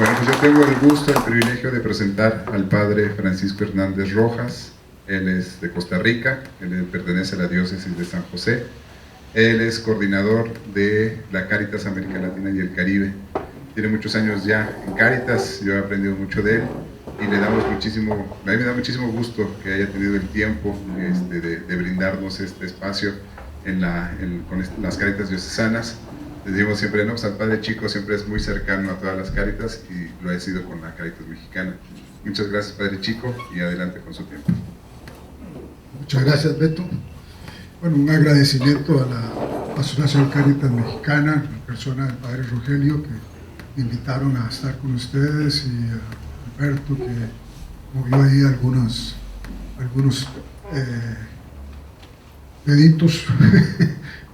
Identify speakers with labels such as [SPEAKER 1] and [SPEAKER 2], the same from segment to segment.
[SPEAKER 1] Bueno, pues yo tengo el gusto, el privilegio de presentar al padre Francisco Hernández Rojas. Él es de Costa Rica, él pertenece a la diócesis de San José. Él es coordinador de la Cáritas América Latina y el Caribe. Tiene muchos años ya en Cáritas, yo he aprendido mucho de él y a mí me da muchísimo gusto que haya tenido el tiempo de brindarnos este espacio con las Cáritas diocesanas. Les digo siempre, no, pues al Padre Chico siempre es muy cercano a todas las Cáritas y lo ha sido con la Cáritas mexicana. Muchas gracias, Padre Chico, y adelante con su tiempo.
[SPEAKER 2] Muchas gracias, Beto. Bueno, un agradecimiento a la Asociación Cáritas Mexicana, en persona del Padre Rogelio, que me invitaron a estar con ustedes, y a Alberto, que movió ahí algunos deditos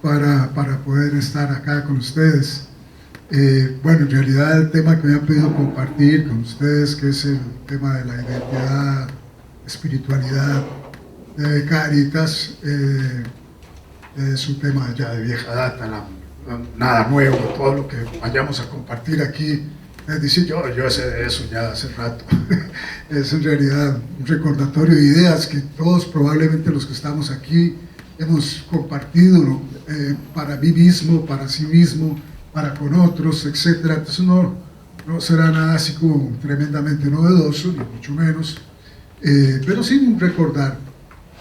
[SPEAKER 2] para poder estar acá con ustedes. Bueno, en realidad el tema que me han pedido compartir con ustedes, que es el tema de la identidad, espiritualidad de Cáritas, es un tema ya de vieja data, nada nuevo. Todo lo que vayamos a compartir aquí es decir, yo sé de eso ya hace rato. Es en realidad un recordatorio de ideas que todos, probablemente los que estamos aquí, hemos compartido, ¿no? Para mí mismo, para sí mismo, para con otros, etc. Entonces no será nada así como tremendamente novedoso, ni mucho menos, pero sí recordar.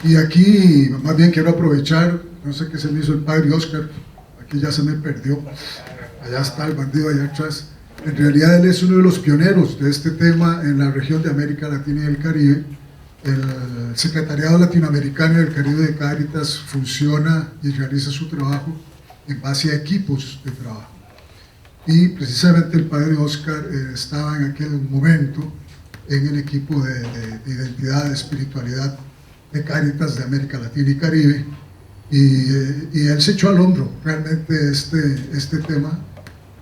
[SPEAKER 2] Y aquí más bien quiero aprovechar, no sé qué se me hizo el padre Oscar, aquí ya se me perdió, allá está el bandido allá atrás. En realidad él es uno de los pioneros de este tema en la región de América Latina y el Caribe. El Secretariado Latinoamericano del Caribe de Cáritas funciona y realiza su trabajo en base a equipos de trabajo. Y precisamente el padre Oscar estaba en aquel momento en el equipo de identidad, de espiritualidad de Cáritas de América Latina y Caribe, y él se echó al hombro realmente este tema,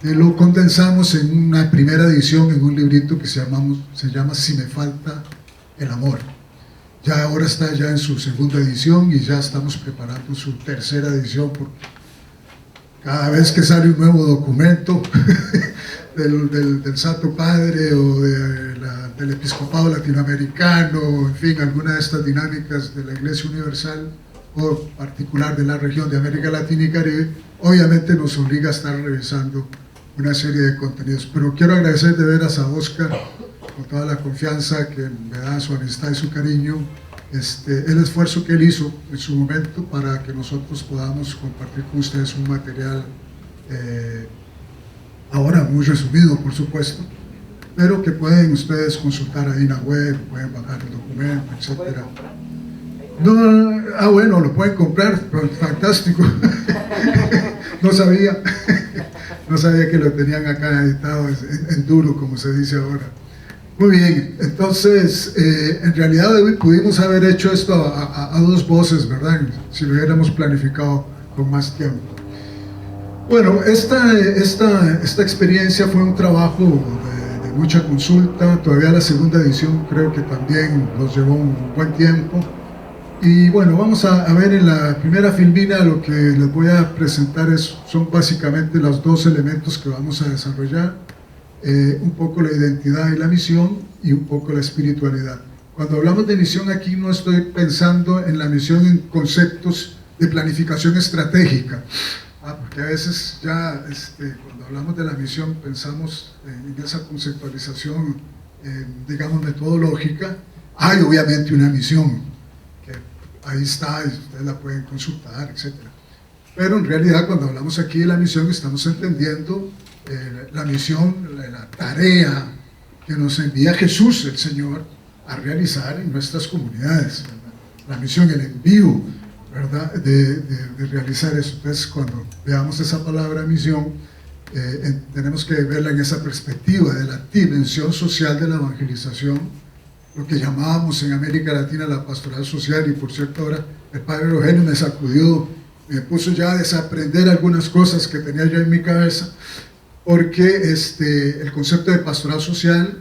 [SPEAKER 2] que lo condensamos en una primera edición en un librito que se llama Si me falta el amor. Ya ahora está ya en su segunda edición y ya estamos preparando su tercera edición, porque cada vez que sale un nuevo documento del Santo Padre o del Episcopado Latinoamericano, en fin, alguna de estas dinámicas de la Iglesia Universal o particular de la región de América Latina y Caribe, obviamente nos obliga a estar revisando una serie de contenidos. Pero quiero agradecer de veras a Oscar con toda la confianza que me da, su amistad y su cariño, el esfuerzo que él hizo en su momento para que nosotros podamos compartir con ustedes un material ahora muy resumido, por supuesto, pero que pueden ustedes consultar ahí en la web, pueden bajar el documento, etc. Bueno, lo pueden comprar, fantástico. No sabía que lo tenían acá editado en duro, como se dice ahora. Muy bien, entonces en realidad pudimos haber hecho esto a dos voces, ¿verdad? Si lo hubiéramos planificado con más tiempo. Bueno, esta experiencia fue un trabajo de mucha consulta. Todavía la segunda edición creo que también nos llevó un buen tiempo. Y bueno, vamos a ver en la primera filmina. Lo que les voy a presentar son básicamente los dos elementos que vamos a desarrollar. Un poco la identidad y la misión, y un poco la espiritualidad. Cuando hablamos de misión aquí no estoy pensando en la misión en conceptos de planificación estratégica, porque a veces ya cuando hablamos de la misión pensamos en esa conceptualización, digamos, metodológica. Hay obviamente una misión, que ahí está y ustedes la pueden consultar, etc. Pero en realidad cuando hablamos aquí de la misión estamos entendiendo la misión, la tarea que nos envía Jesús, el Señor, a realizar en nuestras comunidades, ¿verdad? La misión, el envío, ¿verdad? De realizar eso. Entonces, cuando veamos esa palabra misión, tenemos que verla en esa perspectiva de la dimensión social de la evangelización, lo que llamábamos en América Latina la pastoral social. Y por cierto, ahora el padre Rogelio me sacudió, me puso ya a desaprender algunas cosas que tenía yo en mi cabeza, porque el concepto de pastoral social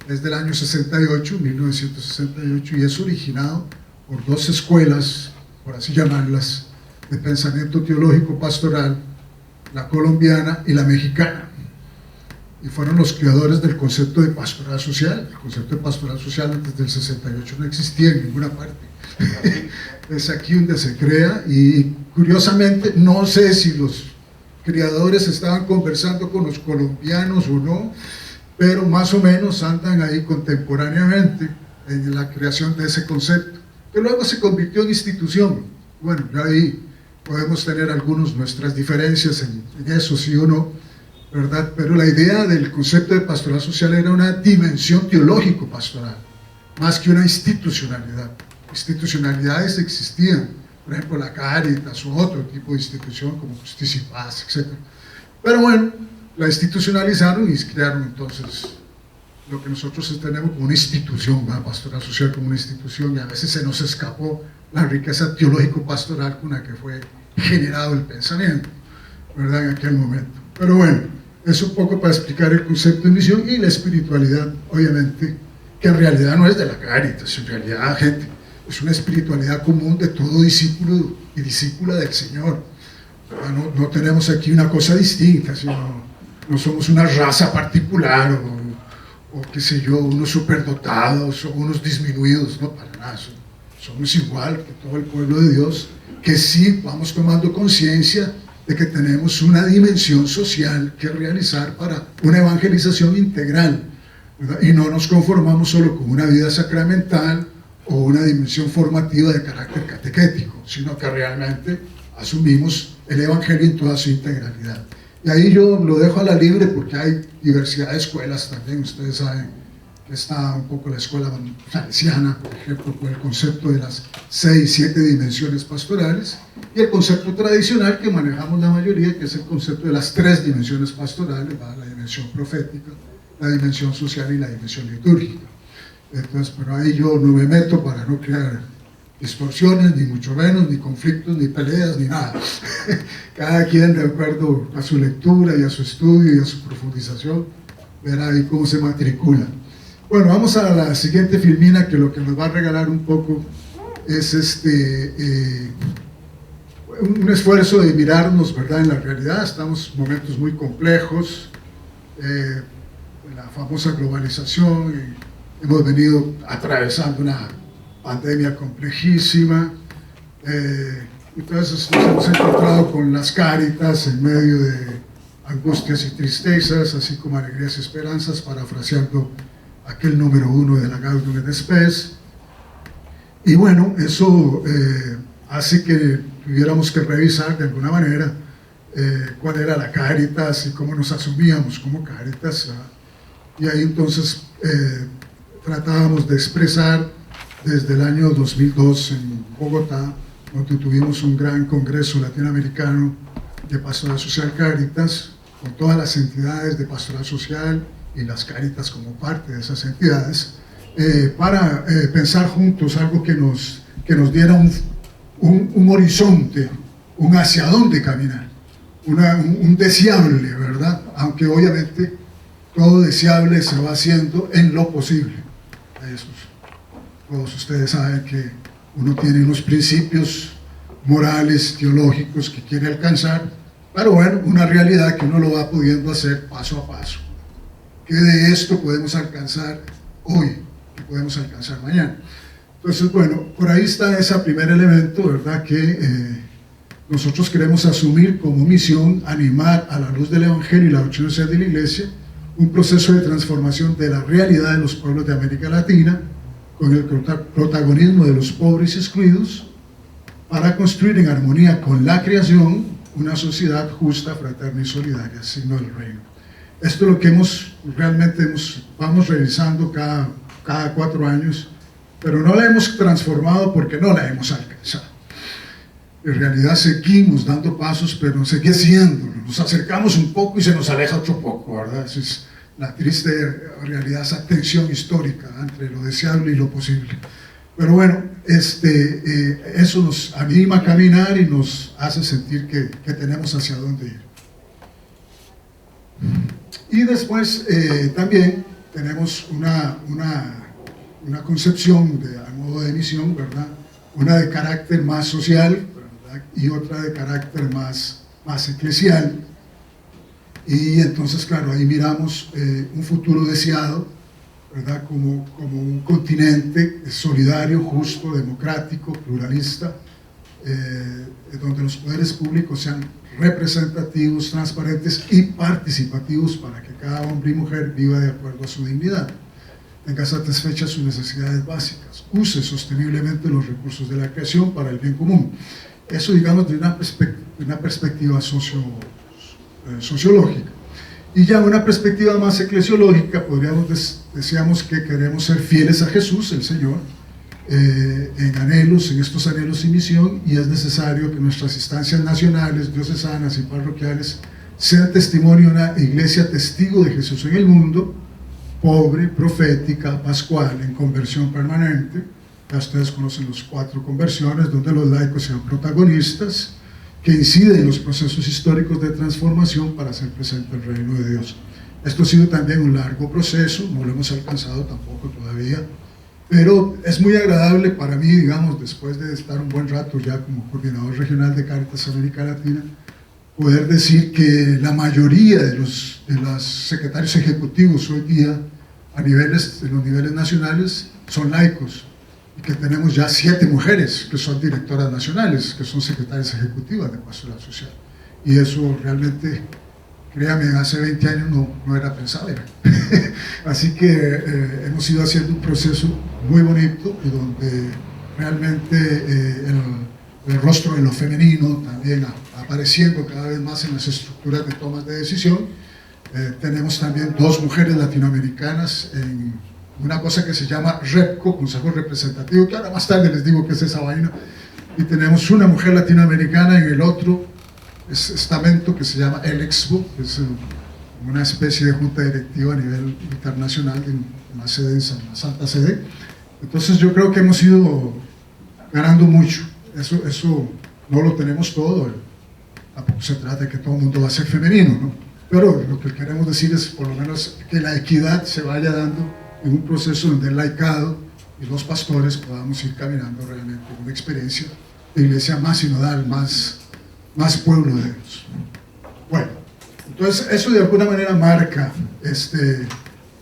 [SPEAKER 2] es del año 1968, y es originado por dos escuelas, por así llamarlas, de pensamiento teológico pastoral, la colombiana y la mexicana. y fueron los creadores del concepto de pastoral social. El concepto de pastoral social antes del 68 no existía en ninguna parte. Es aquí donde se crea, y curiosamente, no sé si los creadores estaban conversando con los colombianos o no, pero más o menos andan ahí contemporáneamente en la creación de ese concepto, que luego se convirtió en institución. Bueno, ya ahí podemos tener nuestras diferencias en eso, sí o no, ¿verdad? Pero la idea del concepto de pastoral social era una dimensión teológico-pastoral, más que una institucionalidad. Institucionalidades existían, por ejemplo la Cáritas o otro tipo de institución como Justicia y Paz, etc. Pero bueno, la institucionalizaron y crearon entonces lo que nosotros tenemos como una institución, la pastoral social como una institución, y a veces se nos escapó la riqueza teológico-pastoral con la que fue generado el pensamiento, ¿verdad?, en aquel momento. Pero bueno, es un poco para explicar el concepto de misión y la espiritualidad, obviamente, que en realidad no es de la Cáritas, en realidad, gente, es una espiritualidad común de todo discípulo y discípula del Señor. No tenemos aquí una cosa distinta, sino no somos una raza particular o qué sé yo, unos superdotados o unos disminuidos, no, para nada. Somos igual que todo el pueblo de Dios, que sí vamos tomando conciencia de que tenemos una dimensión social que realizar para una evangelización integral, ¿verdad? Y no nos conformamos solo con una vida sacramental o una dimensión formativa de carácter catequético, sino que realmente asumimos el Evangelio en toda su integralidad. Y ahí yo lo dejo a la libre porque hay diversidad de escuelas también. Ustedes saben que está un poco la escuela salesiana, por ejemplo, con el concepto de las 6, 7 dimensiones pastorales, y el concepto tradicional que manejamos la mayoría, que es el concepto de las 3 dimensiones pastorales, ¿va? La dimensión profética, la dimensión social y la dimensión litúrgica. Entonces, pero ahí yo no me meto para no crear distorsiones, ni mucho menos, ni conflictos, ni peleas, ni nada. Cada quien, de acuerdo a su lectura y a su estudio y a su profundización, verá ahí cómo se matricula. Bueno, vamos a la siguiente filmina, que lo que nos va a regalar un poco es un esfuerzo de mirarnos, ¿verdad?, en la realidad. Estamos en momentos muy complejos, la famosa globalización, hemos venido atravesando una pandemia complejísima, entonces nos hemos encontrado con las Cáritas en medio de angustias y tristezas, así como alegrías y esperanzas, parafraseando aquel número 1 de la Gaudium et Spes. Y bueno, eso hace que tuviéramos que revisar de alguna manera cuál era la Cáritas y cómo nos asumíamos como Cáritas, ¿verdad? Y ahí entonces tratábamos de expresar desde el año 2002 en Bogotá, donde tuvimos un gran congreso latinoamericano de Pastoral Social Cáritas, con todas las entidades de Pastoral Social y las Cáritas como parte de esas entidades, para pensar juntos algo que nos diera un horizonte, un hacia dónde caminar, un deseable, ¿verdad? Aunque obviamente todo deseable se va haciendo en lo posible. Todos ustedes saben que uno tiene unos principios morales, teológicos que quiere alcanzar, pero bueno, una realidad que uno lo va pudiendo hacer paso a paso. ¿Qué de esto podemos alcanzar hoy? ¿Qué podemos alcanzar mañana? Entonces, bueno, por ahí está ese primer elemento, ¿verdad?, que nosotros queremos asumir como misión, animar a la luz del Evangelio y la doctrina social de la Iglesia, un proceso de transformación de la realidad de los pueblos de América Latina, con el protagonismo de los pobres y excluidos, para construir en armonía con la creación una sociedad justa, fraterna y solidaria, signo del reino. Esto es lo que vamos revisando cada 4 años, pero no la hemos transformado porque no la hemos alcanzado. En realidad seguimos dando pasos, pero sigue siendo, nos acercamos un poco y se nos aleja otro poco, ¿verdad? Esa es la triste realidad, esa tensión histórica entre lo deseable y lo posible. Pero bueno, eso nos anima a caminar y nos hace sentir que tenemos hacia dónde ir. Y después también tenemos una concepción a modo de misión, ¿verdad? Una de carácter más social, ¿verdad?, y otra de carácter más eclesial. Y entonces, claro, ahí miramos un futuro deseado, ¿verdad? Como un continente solidario, justo, democrático, pluralista, donde los poderes públicos sean representativos, transparentes y participativos para que cada hombre y mujer viva de acuerdo a su dignidad, tenga satisfechas sus necesidades básicas, use sosteniblemente los recursos de la creación para el bien común. Eso, digamos, de una perspectiva sociológica. Y ya una perspectiva más eclesiológica, decíamos que queremos ser fieles a Jesús, el Señor, en estos anhelos y misión, y es necesario que nuestras instancias nacionales, diocesanas y parroquiales sean testimonio de una iglesia testigo de Jesús en el mundo, pobre, profética, pascual, en conversión permanente. Ya ustedes conocen los 4 conversiones, donde los laicos sean protagonistas, que inciden en los procesos históricos de transformación para hacer presente el reino de Dios. Esto ha sido también un largo proceso, no lo hemos alcanzado tampoco todavía, pero es muy agradable para mí, digamos, después de estar un buen rato ya como coordinador regional de Cáritas América Latina, poder decir que la mayoría de los secretarios ejecutivos hoy día en los niveles nacionales son laicos, y que tenemos ya 7 mujeres que son directoras nacionales, que son secretarias ejecutivas de Pastoral Social. Y eso realmente, créame, hace 20 años no era pensable. Así que hemos ido haciendo un proceso muy bonito y donde realmente el rostro de lo femenino también apareciendo cada vez más en las estructuras de tomas de decisión. Tenemos también 2 mujeres latinoamericanas en una cosa que se llama REPCO, Consejo Representativo, que ahora más tarde les digo qué es esa vaina, y tenemos una mujer latinoamericana en el otro estamento que se llama el EXPO, que es una especie de junta directiva a nivel internacional en la sede en Santa Sede. Entonces yo creo que hemos ido ganando mucho. Eso no lo tenemos todo, tampoco se trata de que todo el mundo va a ser femenino, ¿no? Pero lo que queremos decir es por lo menos que la equidad se vaya dando en un proceso donde el laicado y los pastores podamos ir caminando realmente en una experiencia de iglesia más sinodal, más pueblo de Dios. Bueno, entonces eso de alguna manera va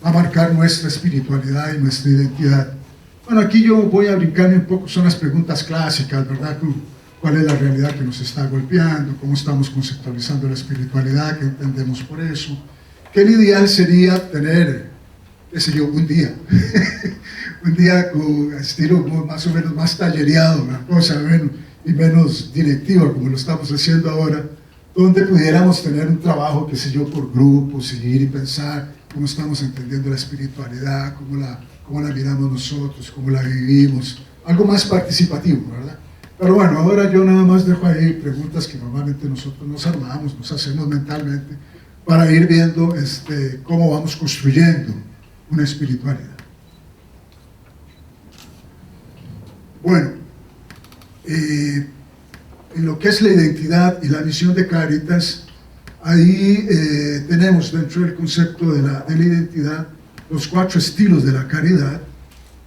[SPEAKER 2] a marcar nuestra espiritualidad y nuestra identidad. Bueno, aquí yo voy a brincarme un poco, son las preguntas clásicas, ¿verdad? ¿Cuál es la realidad que nos está golpeando? ¿Cómo estamos conceptualizando la espiritualidad? ¿Qué entendemos por eso? ¿Qué el ideal sería tener, qué sé yo, un día? Un día con estilo más o menos más tallereado, una cosa menos directiva, como lo estamos haciendo ahora, donde pudiéramos tener un trabajo, qué sé yo, por grupo, seguir y pensar cómo estamos entendiendo la espiritualidad, cómo la miramos nosotros, cómo la vivimos, algo más participativo, ¿verdad? Pero bueno, ahora yo nada más dejo ahí preguntas que normalmente nosotros nos armamos, nos hacemos mentalmente, para ir viendo cómo vamos construyendo una espiritualidad. Bueno, en lo que es la identidad y la misión de Cáritas, ahí tenemos dentro del concepto de la identidad los 4 estilos de la caridad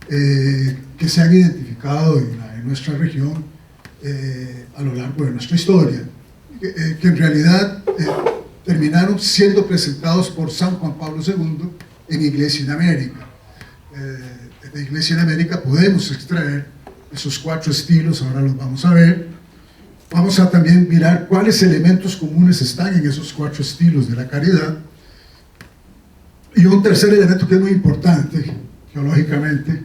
[SPEAKER 2] que se han identificado en nuestra región a lo largo de nuestra historia, que en realidad terminaron siendo presentados por San Juan Pablo II en Iglesia en América. De Iglesia en América podemos extraer esos 4 estilos, ahora los vamos a ver. Vamos a también mirar cuáles elementos comunes están en esos 4 estilos de la caridad. Y un tercer elemento que es muy importante, teológicamente,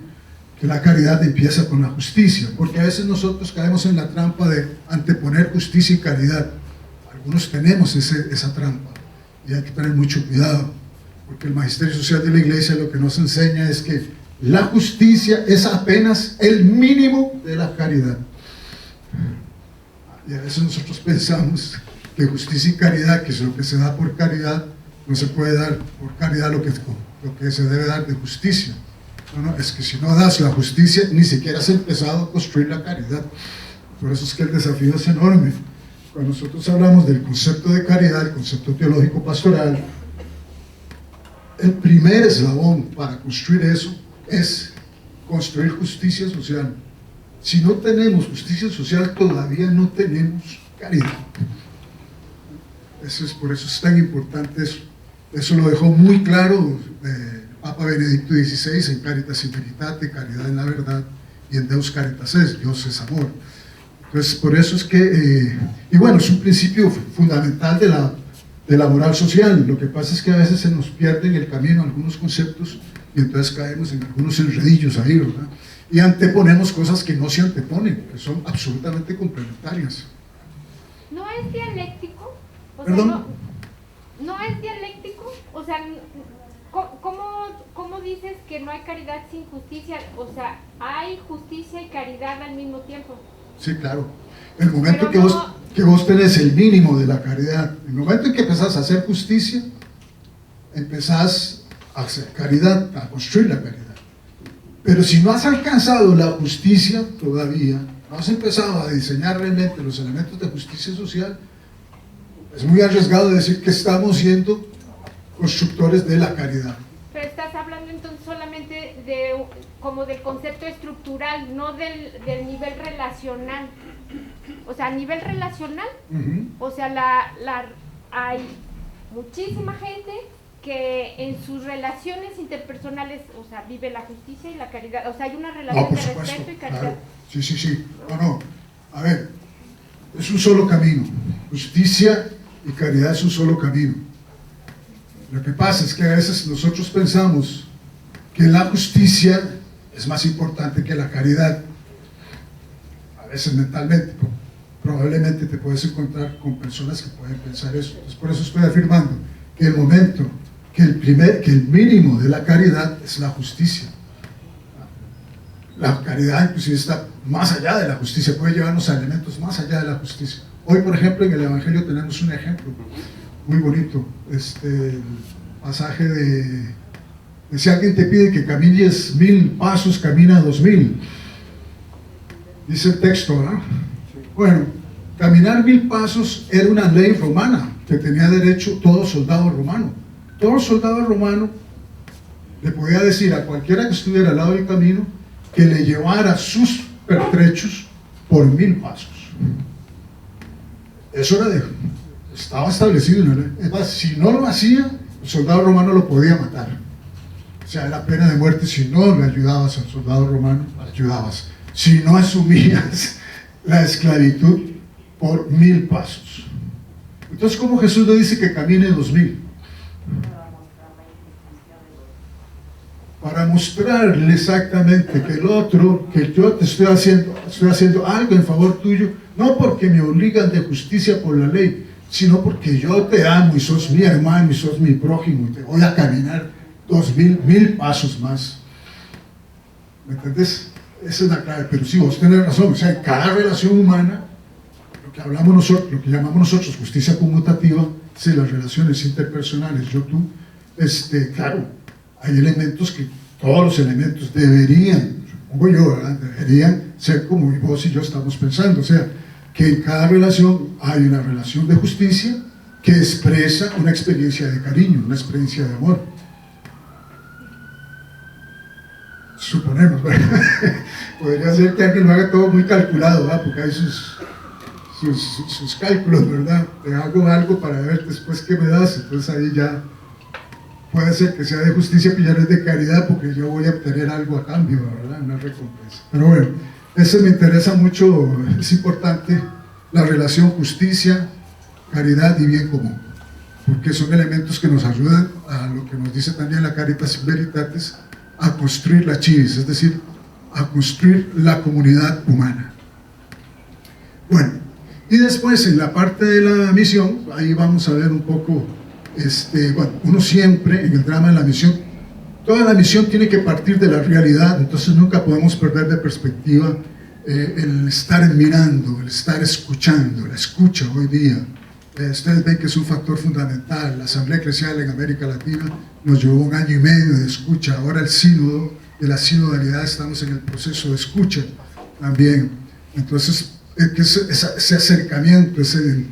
[SPEAKER 2] que la caridad empieza con la justicia, porque a veces nosotros caemos en la trampa de anteponer justicia y caridad. Algunos tenemos esa trampa y hay que tener mucho cuidado, porque el magisterio social de la Iglesia lo que nos enseña es que la justicia es apenas el mínimo de la caridad. Y a veces nosotros pensamos que justicia y caridad, que es lo que se da por caridad, no se puede dar por caridad lo que se debe dar de justicia. No, es que si no das la justicia, ni siquiera has empezado a construir la caridad. Por eso es que el desafío es enorme. Cuando nosotros hablamos del concepto de caridad, el concepto teológico pastoral, el primer eslabón para construir eso es construir justicia social. Si no tenemos justicia social, todavía no tenemos caridad. Por eso es tan importante eso. Eso lo dejó muy claro Papa Benedicto XVI en Caritas in Veritate, Caridad en la Verdad, y en Deus Caritas Est, Dios es amor. Entonces, por eso es que, y bueno, es un principio fundamental de la moral social. Lo que pasa es que a veces se nos pierde en el camino algunos conceptos y entonces caemos en algunos enredillos ahí, ¿verdad? Y anteponemos cosas que no se anteponen, que son absolutamente complementarias.
[SPEAKER 3] ¿No es dialéctico? O
[SPEAKER 2] ¿Perdón?
[SPEAKER 3] sea, no es dialéctico, o sea, ¿cómo dices que no hay caridad sin justicia? O sea, hay justicia y caridad al mismo tiempo.
[SPEAKER 2] Sí, claro. El momento
[SPEAKER 3] Pero
[SPEAKER 2] que vos tenés el mínimo de la caridad, el momento en que empezás a hacer justicia, empezás a hacer caridad, a construir la caridad. Pero si no has alcanzado la justicia todavía, no has empezado a diseñar realmente los elementos de justicia social, es muy arriesgado decir que estamos siendo constructores de la caridad.
[SPEAKER 3] Pero estás hablando entonces solamente como del concepto estructural, no del nivel relacional. O sea, a nivel relacional, o sea, hay muchísima gente que en sus relaciones interpersonales, o sea, vive la justicia y la caridad. O sea, hay una relación
[SPEAKER 2] por
[SPEAKER 3] de
[SPEAKER 2] supuesto,
[SPEAKER 3] respeto y caridad.
[SPEAKER 2] claro. Sí. No. A ver, es un solo camino. Justicia y caridad es un solo camino. Lo que pasa es que a veces nosotros pensamos que la justicia es más importante que la caridad. A veces mentalmente, probablemente te puedes encontrar con personas que pueden pensar eso. Entonces, por eso estoy afirmando que el momento, que el mínimo de la caridad es la justicia. La caridad inclusive está más allá de la justicia, puede llevarnos a elementos más allá de la justicia. Hoy, por ejemplo, en el Evangelio tenemos un ejemplo muy bonito, el pasaje de si alguien te pide que camines 1000 pasos, camina 2000. Dice el texto, ¿verdad? Bueno, caminar 1000 pasos era una ley romana que tenía derecho todo soldado romano. Todo soldado romano le podía decir a cualquiera que estuviera al lado del camino que le llevara sus pertrechos por 1000 pasos. Eso estaba establecido, ¿no? Es más, si no lo hacía, el soldado romano lo podía matar. O sea, era pena de muerte. Si no le ayudabas al soldado romano, ayudabas. Si no asumías la esclavitud por 1000 pasos. Entonces, ¿cómo Jesús le dice que camine 2000? Para mostrarle exactamente que el otro, que yo te estoy haciendo algo en favor tuyo, no porque me obligan de justicia por la ley, sino porque yo te amo y sos mi hermano y sos mi prójimo y te voy a caminar 1000 pasos más. ¿Me entendés? Esa es la clave. Pero sí, vos tenés razón. O sea, en cada relación humana, lo que hablamos nosotros, lo que llamamos nosotros justicia conmutativa, sí, las relaciones interpersonales, yo, tú, claro, hay elementos que, todos los elementos deberían, supongo yo, ¿verdad? Deberían ser como vos y yo estamos pensando. O sea, que en cada relación hay una relación de justicia que expresa una experiencia de cariño, una experiencia de amor. Suponemos, ¿verdad? Podría ser que alguien lo haga todo muy calculado, ¿verdad? Porque hay sus cálculos, ¿verdad? Te hago algo para ver después qué me das, entonces ahí ya puede ser que sea de justicia, pero ya no es de caridad, porque yo voy a obtener algo a cambio, ¿verdad? Una recompensa. Pero bueno, eso me interesa mucho, es importante, la relación justicia, caridad y bien común, porque son elementos que nos ayudan a lo que nos dice también la Caritas in Veritatis, a construir la civis, es decir, a construir la comunidad humana. Bueno, y después en la parte de la misión, ahí vamos a ver un poco, bueno, uno siempre en el drama de la misión, toda la misión tiene que partir de la realidad, entonces nunca podemos perder de perspectiva el estar mirando, el estar escuchando, la escucha hoy día. Ustedes ven que es un factor fundamental. La Asamblea Eclesial en América Latina nos llevó 1 año y medio de escucha. Ahora el sínodo, de la sinodalidad, estamos en el proceso de escucha también. Entonces, ese acercamiento, ese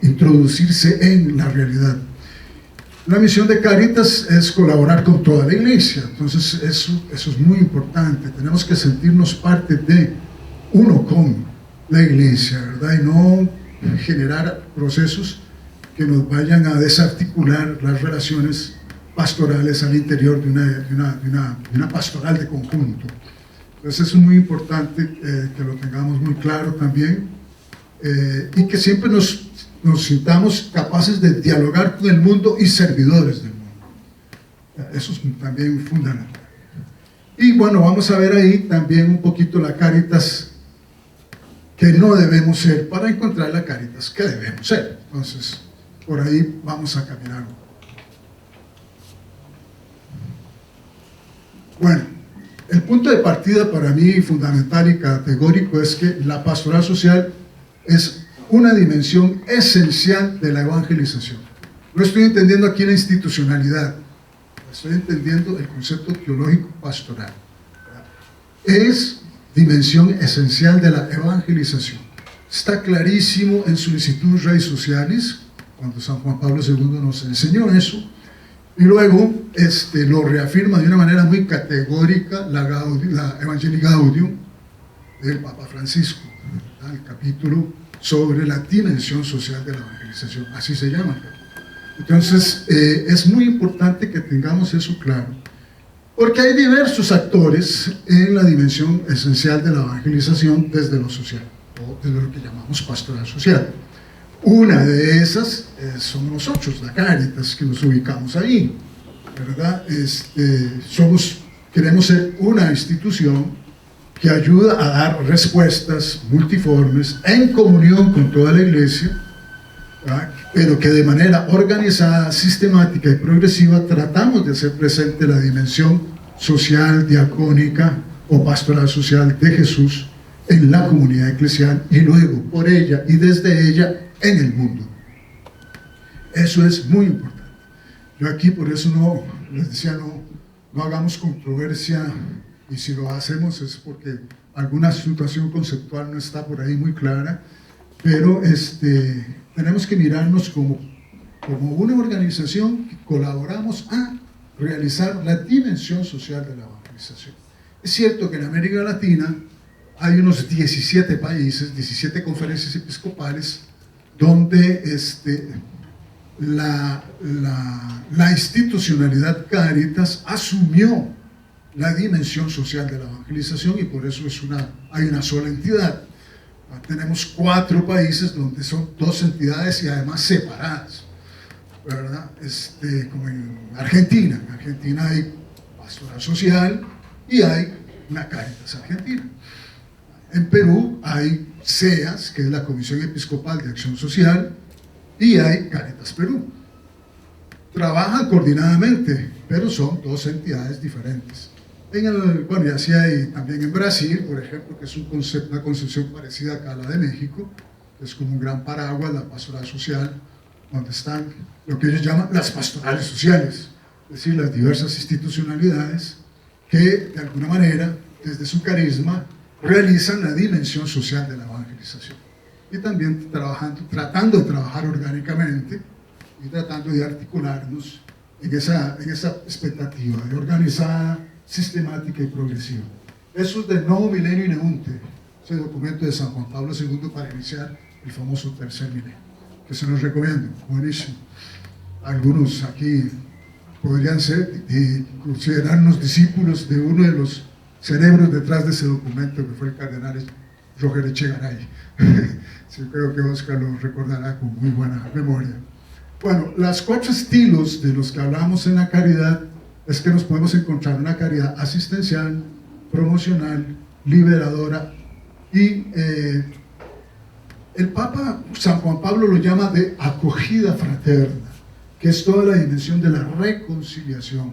[SPEAKER 2] introducirse en la realidad. La misión de Caritas es colaborar con toda la iglesia. Entonces, eso es muy importante. Tenemos que sentirnos parte de, uno con la iglesia, ¿verdad? Y no generar procesos que nos vayan a desarticular las relaciones pastorales al interior de una pastoral de conjunto. Entonces es muy importante que lo tengamos muy claro también, y que siempre nos sintamos capaces de dialogar con el mundo y servidores del mundo. Eso es también fundamental. Y bueno, vamos a ver ahí también un poquito la Cáritas que no debemos ser para encontrar la Cáritas que debemos ser. Entonces, por ahí vamos a caminar. Bueno, el punto de partida para mí fundamental y categórico es que la pastoral social es una dimensión esencial de la evangelización. No estoy entendiendo aquí la institucionalidad, estoy entendiendo el concepto teológico pastoral. Es dimensión esencial de la evangelización. Está clarísimo en Solicitud Rei Socialis, cuando San Juan Pablo II nos enseñó eso, y luego lo reafirma de una manera muy categórica la Evangelii Gaudium del Papa Francisco, el capítulo sobre la dimensión social de la evangelización, así se llama. Entonces, es muy importante que tengamos eso claro, porque hay diversos actores en la dimensión esencial de la evangelización desde lo social, o desde lo que llamamos pastoral social. Una de esas somos nosotros, la Cáritas, que nos ubicamos ahí, ¿verdad? Queremos ser una institución que ayuda a dar respuestas multiformes en comunión con toda la Iglesia, ¿verdad? Pero que de manera organizada, sistemática y progresiva tratamos de hacer presente la dimensión social, diacónica o pastoral social de Jesús en la comunidad eclesial y luego por ella y desde ella en el mundo. Eso es muy importante. Yo aquí por eso les decía, no hagamos controversia, y si lo hacemos es porque alguna situación conceptual no está por ahí muy clara, pero tenemos que mirarnos como una organización que colaboramos a realizar la dimensión social de la evangelización. Es cierto que en América Latina hay unos 17 países, 17 conferencias episcopales, donde la institucionalidad Cáritas asumió la dimensión social de la evangelización y por eso hay una sola entidad. Tenemos 4 países donde son 2 entidades y además separadas, ¿verdad? Como en Argentina. En Argentina hay pastoral social y hay una Cáritas Argentina. En Perú hay CEAS, que es la Comisión Episcopal de Acción Social, y hay Cáritas Perú. Trabajan coordinadamente, pero son 2 entidades diferentes. Y así hay también en Brasil, por ejemplo, que es una concepción parecida acá a la de México, que es como un gran paraguas, la pastoral social, donde están lo que ellos llaman las pastorales sociales, es decir, las diversas institucionalidades que de alguna manera, desde su carisma, realizan la dimensión social de la evangelización. Y también tratando de trabajar orgánicamente y tratando de articularnos en esa expectativa de organizada, sistemática y progresiva. Eso es de Novo Milenio in Eunte, ese documento de San Juan Pablo II para iniciar el famoso tercer milenio, que se nos recomienda, buenísimo. Algunos aquí podrían ser y considerarnos discípulos de uno de los cerebros detrás de ese documento, que fue el cardenal Roger Echegaray. Sí, creo que Oscar lo recordará con muy buena memoria. Bueno, los 4 estilos de los que hablamos en la caridad es que nos podemos encontrar una caridad asistencial, promocional, liberadora, y el Papa San Juan Pablo lo llama de acogida fraterna, que es toda la dimensión de la reconciliación.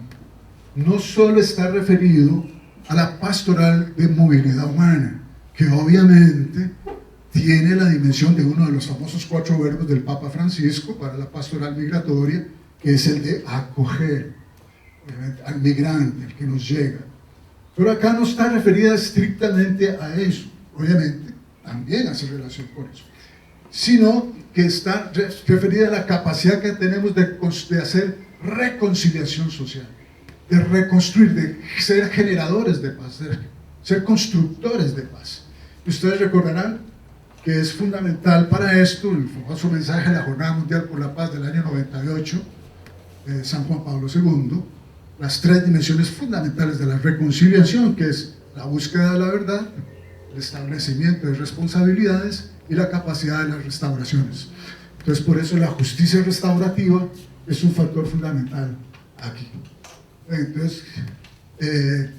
[SPEAKER 2] No solo está referido a la pastoral de movilidad humana, que obviamente tiene la dimensión de uno de los famosos 4 verbos del Papa Francisco para la pastoral migratoria, que es el de acoger al migrante, al que nos llega. Pero acá no está referida estrictamente a eso, obviamente también hace relación con eso, sino que está referida a la capacidad que tenemos de hacer reconciliación social, de reconstruir, de ser generadores de paz, de ser constructores de paz. Y ustedes recordarán que es fundamental para esto, el famoso mensaje de la Jornada Mundial por la Paz del año 98, de San Juan Pablo II, las tres dimensiones fundamentales de la reconciliación, que es la búsqueda de la verdad, el establecimiento de responsabilidades y la capacidad de las restauraciones. Entonces, por eso la justicia restaurativa es un factor fundamental aquí. Entonces,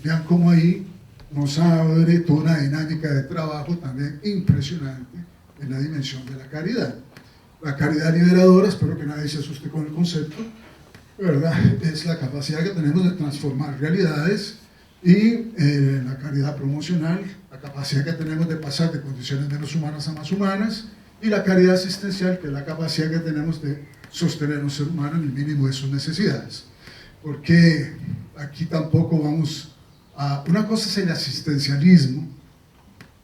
[SPEAKER 2] vean cómo ahí nos abre toda una dinámica de trabajo también impresionante en la dimensión de la caridad. La caridad liberadora, espero que nadie se asuste con el concepto, ¿verdad? Es la capacidad que tenemos de transformar realidades, y la caridad promocional, la capacidad que tenemos de pasar de condiciones menos humanas a más humanas, y la caridad asistencial, que es la capacidad que tenemos de sostener a un ser humano en el mínimo de sus necesidades. Porque aquí tampoco vamos a... Una cosa es el asistencialismo,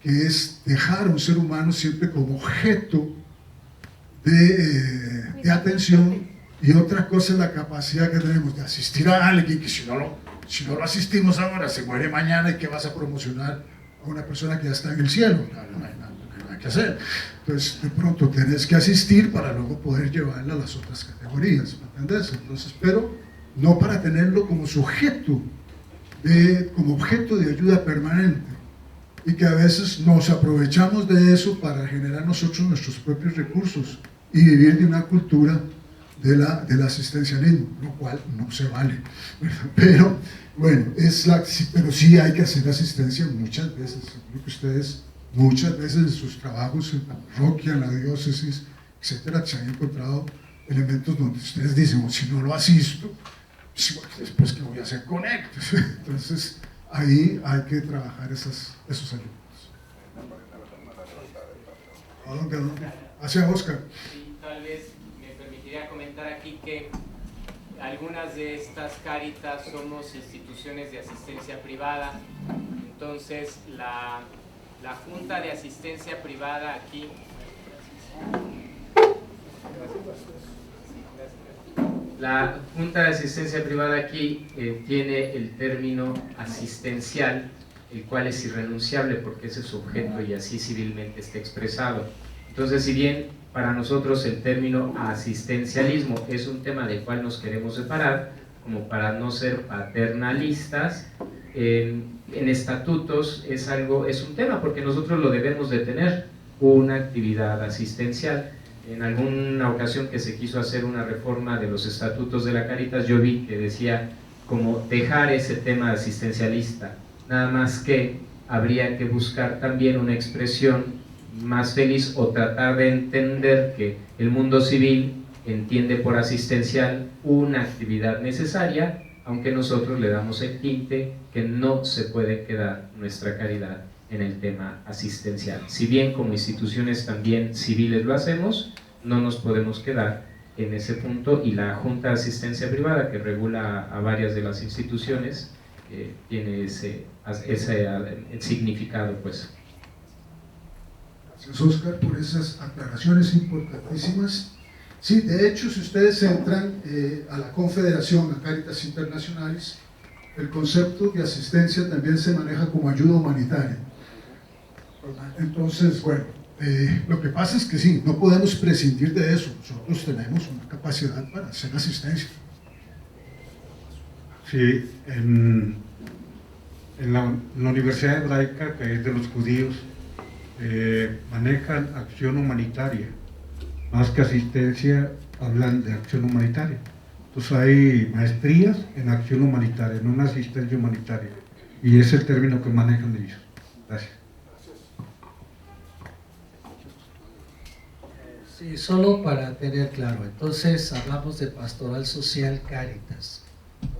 [SPEAKER 2] que es dejar a un ser humano siempre como objeto de atención, y otra cosa es la capacidad que tenemos de asistir a alguien que si no lo asistimos ahora se muere mañana, y que vas a promocionar a una persona que ya está en el cielo. No hay nada que hacer. Entonces de pronto tenés que asistir para luego poder llevarla a las otras categorías, ¿me entendés? Entonces, pero no para tenerlo como sujeto, como objeto de ayuda permanente, y que a veces nos aprovechamos de eso para generar nosotros nuestros propios recursos y vivir de una cultura del asistencialismo, lo cual no se vale, ¿verdad? Pero bueno, pero sí hay que hacer asistencia muchas veces. Creo que ustedes muchas veces en sus trabajos en la parroquia, en la diócesis, etcétera, se han encontrado elementos donde ustedes dicen, si no lo asisto, después ¿qué voy a hacer con él? Entonces ahí hay que trabajar esos elementos. ¿A dónde? Hacia Oscar.
[SPEAKER 4] Sí, tal vez me permitiría comentar aquí que algunas de estas Cáritas somos instituciones de asistencia privada. Entonces la Junta de Asistencia Privada aquí tiene el término asistencial, el cual es irrenunciable porque ese es su objeto y así civilmente está expresado. Entonces, si bien para nosotros el término asistencialismo es un tema del cual nos queremos separar, como para no ser paternalistas, en estatutos es un tema, porque nosotros lo debemos de tener, una actividad asistencial. En alguna ocasión que se quiso hacer una reforma de los estatutos de la Cáritas, yo vi que decía como dejar ese tema asistencialista, nada más que habría que buscar también una expresión más feliz, o tratar de entender que el mundo civil entiende por asistencial una actividad necesaria, aunque nosotros le damos el tinte que no se puede quedar nuestra caridad en el tema asistencial. Si bien como instituciones también civiles lo hacemos, no nos podemos quedar en ese punto, y la Junta de Asistencia Privada, que regula a varias de las instituciones, tiene ese significado, pues.
[SPEAKER 2] Gracias, Oscar, por esas aclaraciones importantísimas. Sí, de hecho, si ustedes entran a la Confederación, a Cáritas Internacionales, el concepto de asistencia también se maneja como ayuda humanitaria. Entonces, bueno, lo que pasa es que sí, no podemos prescindir de eso. Nosotros tenemos una capacidad para hacer asistencia.
[SPEAKER 5] Sí, en la Universidad Hebraica, que es de los judíos, manejan acción humanitaria, más que asistencia, hablan de acción humanitaria. Entonces hay maestrías en acción humanitaria, en una asistencia humanitaria, y es el término que manejan ellos. Gracias.
[SPEAKER 6] Sí, solo para tener claro, entonces hablamos de pastoral social Cáritas,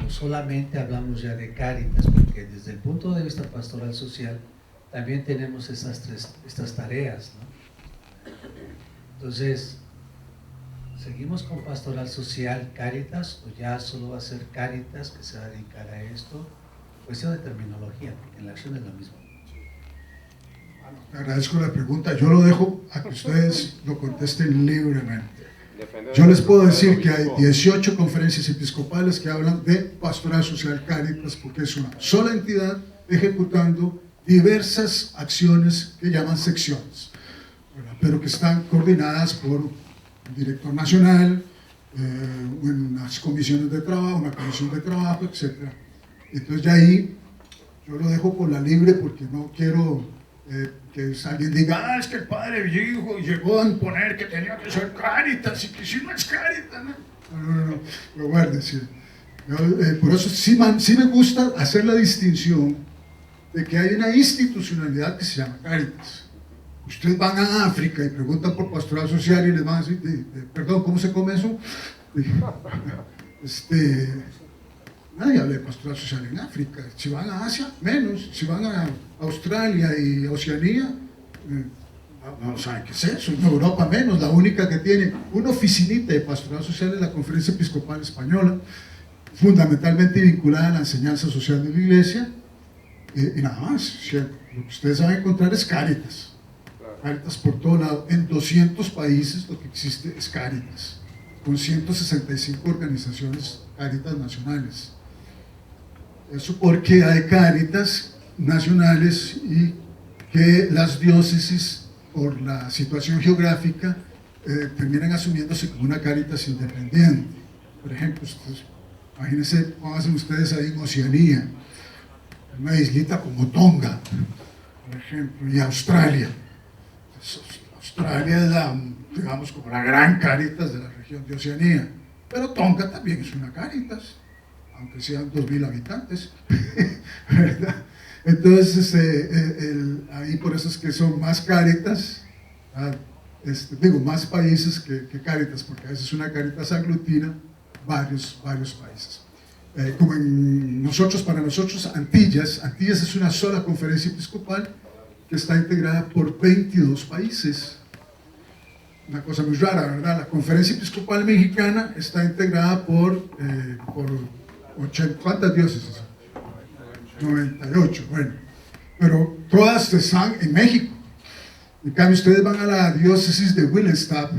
[SPEAKER 6] o solamente hablamos ya de Cáritas, porque desde el punto de vista pastoral social también tenemos estas tareas, ¿no? Entonces, ¿seguimos con pastoral social Cáritas o ya solo va a ser Cáritas que se va a dedicar a esto? Cuestión de terminología, porque en la acción es lo mismo.
[SPEAKER 2] Te agradezco la pregunta, yo lo dejo a que ustedes lo contesten libremente. Yo les puedo decir que hay 18 conferencias episcopales que hablan de pastoral social Cáritas, porque es una sola entidad ejecutando diversas acciones que llaman secciones. ¿verdad? Pero que están coordinadas por un director nacional, unas comisiones de trabajo, una comisión de trabajo, etc. Entonces ya ahí yo lo dejo por la libre porque no quiero que alguien diga, es que el padre viejo llegó a imponer que tenía que ser Cáritas y que si no es Cáritas, no, lo guarde, por eso sí me gusta hacer la distinción de que hay una institucionalidad que se llama Cáritas. Ustedes van a África y preguntan por pastoral social y les van a decir, perdón, ¿cómo se come eso? Nadie habla de pastoral social en África. Si van a Asia, menos. Si van a Australia y Oceanía, no saben qué es eso. En Europa, menos. La única que tiene una oficinita de pastoral social es la Conferencia Episcopal Española, fundamentalmente vinculada a la enseñanza social de la Iglesia, y nada más. O sea, lo que ustedes van a encontrar es Cáritas. Cáritas por todo lado. En 200 países lo que existe es Cáritas, con 165 organizaciones Cáritas nacionales. Eso porque hay Cáritas nacionales y que las diócesis, por la situación geográfica, terminan asumiéndose como una Cáritas independiente. Por ejemplo, imagínense, pónganse ustedes ahí en Oceanía, una islita como Tonga, por ejemplo, y Australia. Australia es digamos, como la gran Cáritas de la región de Oceanía, pero Tonga también es una Cáritas, aunque sean 2.000 habitantes, ¿verdad? Entonces, ahí por eso es que son más Cáritas, digo, más países que Cáritas, porque a veces una Cáritas aglutina varios países. Como para nosotros, Antillas es una sola conferencia episcopal que está integrada por 22 países. Una cosa muy rara, ¿verdad? La Conferencia Episcopal Mexicana está integrada por 80, ¿cuántas diócesis? 98, bueno. Pero todas están en México. En cambio, ustedes van a la diócesis de Willemstad,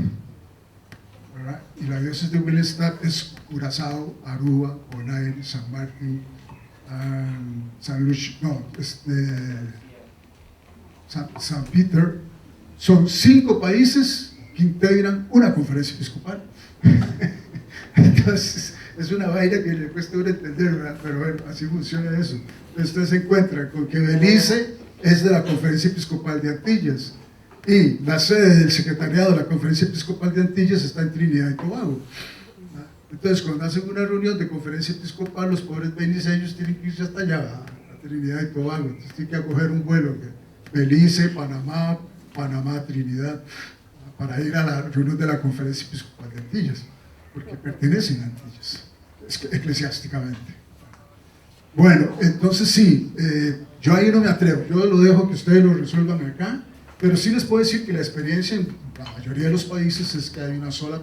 [SPEAKER 2] ¿verdad? Y la diócesis de Willemstad es Curazao, Aruba, Bonaire, San Martín, San Luis, no, San Peter. Son 5 países que integran una conferencia episcopal. Entonces, es una vaina que le cuesta uno entender, ¿verdad? Pero bueno, así funciona eso. Ustedes se encuentran con que Belice es de la Conferencia Episcopal de Antillas y la sede del secretariado de la Conferencia Episcopal de Antillas está en Trinidad y Tobago. Entonces, cuando hacen una reunión de conferencia episcopal, los pobres beliceños tienen que irse hasta allá, a Trinidad y Tobago. Entonces, tienen que acoger un vuelo que Belice, Panamá, Trinidad, para ir a la reunión de la Conferencia Episcopal de Antillas, porque pertenecen a Antillas, eclesiásticamente. Bueno, entonces sí, yo ahí no me atrevo, yo lo dejo que ustedes lo resuelvan acá, pero sí les puedo decir que la experiencia en la mayoría de los países es que hay una sola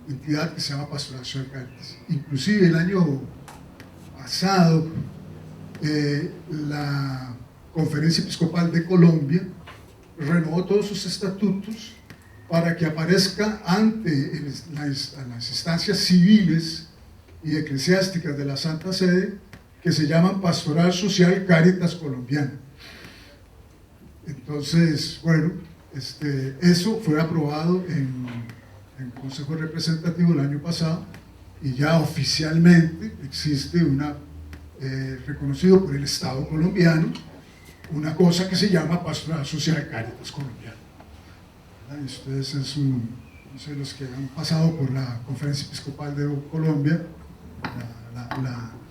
[SPEAKER 2] entidad que se llama Pastoral Social Cáritas. Inclusive el año pasado, la Conferencia Episcopal de Colombia renovó todos sus estatutos para que aparezca ante las instancias civiles y eclesiásticas de la Santa Sede, que se llaman Pastoral Social Cáritas Colombiana. Entonces, bueno, eso fue aprobado en el Consejo Representativo el año pasado y ya oficialmente existe reconocido por el Estado colombiano, una cosa que se llama Pastoral Social Cáritas Colombiana. Y ustedes no sé, los que han pasado por la Conferencia Episcopal de Colombia,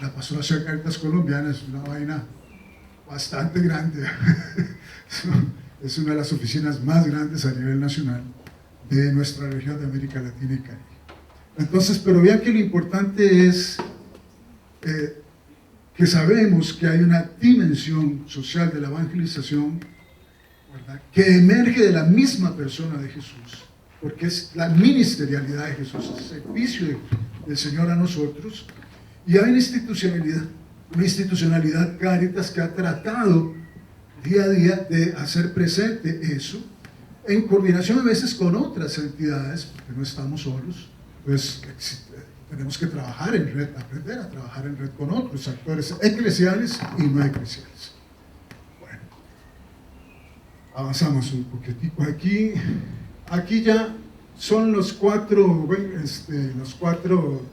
[SPEAKER 2] la Pastoral Social Cáritas Colombiana es una vaina bastante grande. Es una de las oficinas más grandes a nivel nacional de nuestra región de América Latina y Caribe. Entonces, pero vean que lo importante es que sabemos que hay una dimensión social de la evangelización, ¿verdad?, que emerge de la misma persona de Jesús, porque es la ministerialidad de Jesús, es el servicio del Señor a nosotros, y hay una institucionalidad Cáritas que ha tratado día a día de hacer presente eso, en coordinación a veces con otras entidades, porque no estamos solos, pues tenemos que trabajar en red, aprender a trabajar en red con otros actores eclesiales y no eclesiales. Bueno, Avanzamos un poquitico aquí. Aquí ya son las cuatro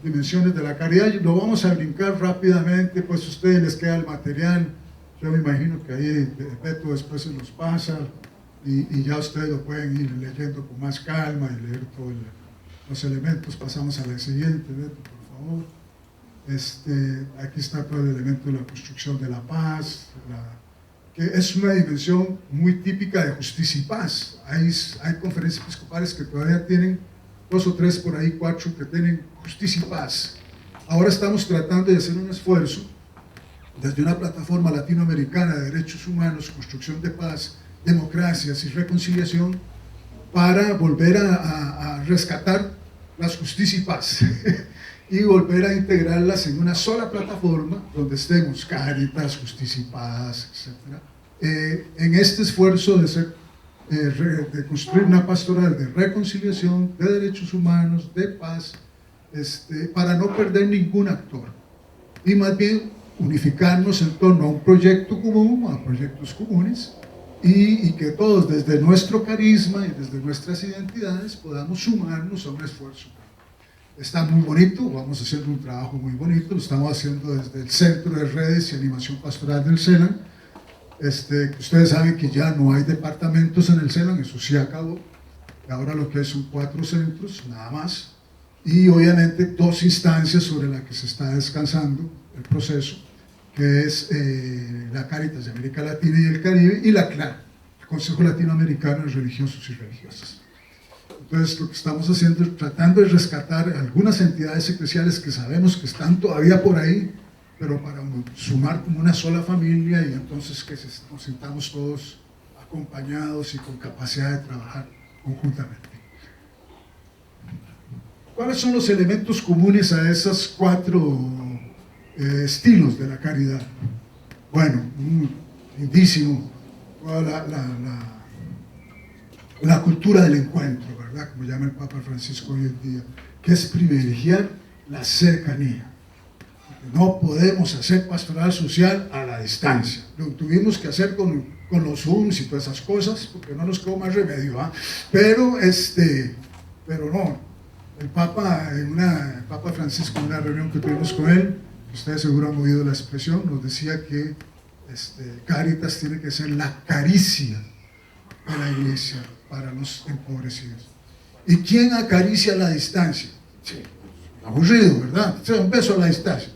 [SPEAKER 2] dimensiones de la caridad. Lo vamos a brincar rápidamente, pues a ustedes les queda el material. Yo me imagino que ahí Beto después se los pasa y ya ustedes lo pueden ir leyendo con más calma y leer todos los elementos. Pasamos a la siguiente, Beto, por favor. Aquí está todo el elemento de la construcción de la paz, que es una dimensión muy típica de justicia y paz. Hay conferencias episcopales que todavía tienen 2 o 3 por ahí, 4 que tienen justicia y paz. Ahora estamos tratando de hacer un esfuerzo desde una plataforma latinoamericana de derechos humanos, construcción de paz, democracias y reconciliación, para volver a rescatar las justicia y paz y volver a integrarlas en una sola plataforma donde estemos Cáritas, Justicia y Paz, etc. En este esfuerzo de construir una pastoral de reconciliación, de derechos humanos, de paz, para no perder ningún actor y más bien unificarnos en torno a un proyecto común, a proyectos comunes, y que todos desde nuestro carisma y desde nuestras identidades podamos sumarnos a un esfuerzo. Está muy bonito, vamos haciendo un trabajo muy bonito, lo estamos haciendo desde el Centro de Redes y Animación Pastoral del CELAN. Ustedes saben que ya no hay departamentos en el CELAN, eso sí acabó. Ahora lo que hay son 4 centros, nada más. Y obviamente 2 instancias sobre las que se está descansando el proceso, que es la Cáritas de América Latina y el Caribe y la CLAR, el Consejo Latinoamericano de Religiosos y Religiosas. Entonces, lo que estamos haciendo es tratando de rescatar algunas entidades eclesiales que sabemos que están todavía por ahí, pero para sumar como una sola familia y entonces que nos sintamos todos acompañados y con capacidad de trabajar conjuntamente. ¿Cuáles son los elementos comunes a esos 4 estilos de la caridad? Bueno, lindísimo, la cultura del encuentro, ¿verdad? Como llama el Papa Francisco hoy en día, que es privilegiar la cercanía. No podemos hacer pastoral social a la distancia. Lo tuvimos que hacer con los Zooms y todas esas cosas, porque no nos quedó más remedio, ¿eh? Pero no. El Papa Francisco, en una reunión que tuvimos con él, ustedes seguro han oído la expresión, nos decía que Cáritas tiene que ser la caricia de la iglesia para los empobrecidos. ¿Y quién acaricia a la distancia? Sí, aburrido, ¿verdad? O sea, un beso a la distancia.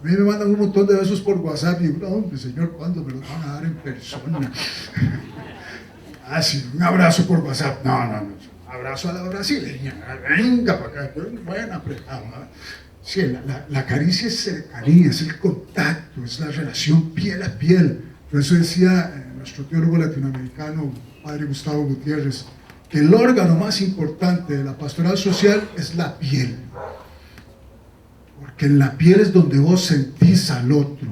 [SPEAKER 2] A mí me mandan un montón de besos por WhatsApp y digo, hombre, Señor, ¿cuándo me los van a dar en persona? Sí, un abrazo por WhatsApp. No. Abrazo a la brasileña. Venga para acá, bueno, apretado. Sí, la caricia es cercanía, es el contacto, es la relación piel a piel. Por eso decía nuestro teólogo latinoamericano, Padre Gustavo Gutiérrez, que el órgano más importante de la pastoral social es la piel. Porque en la piel es donde vos sentís al otro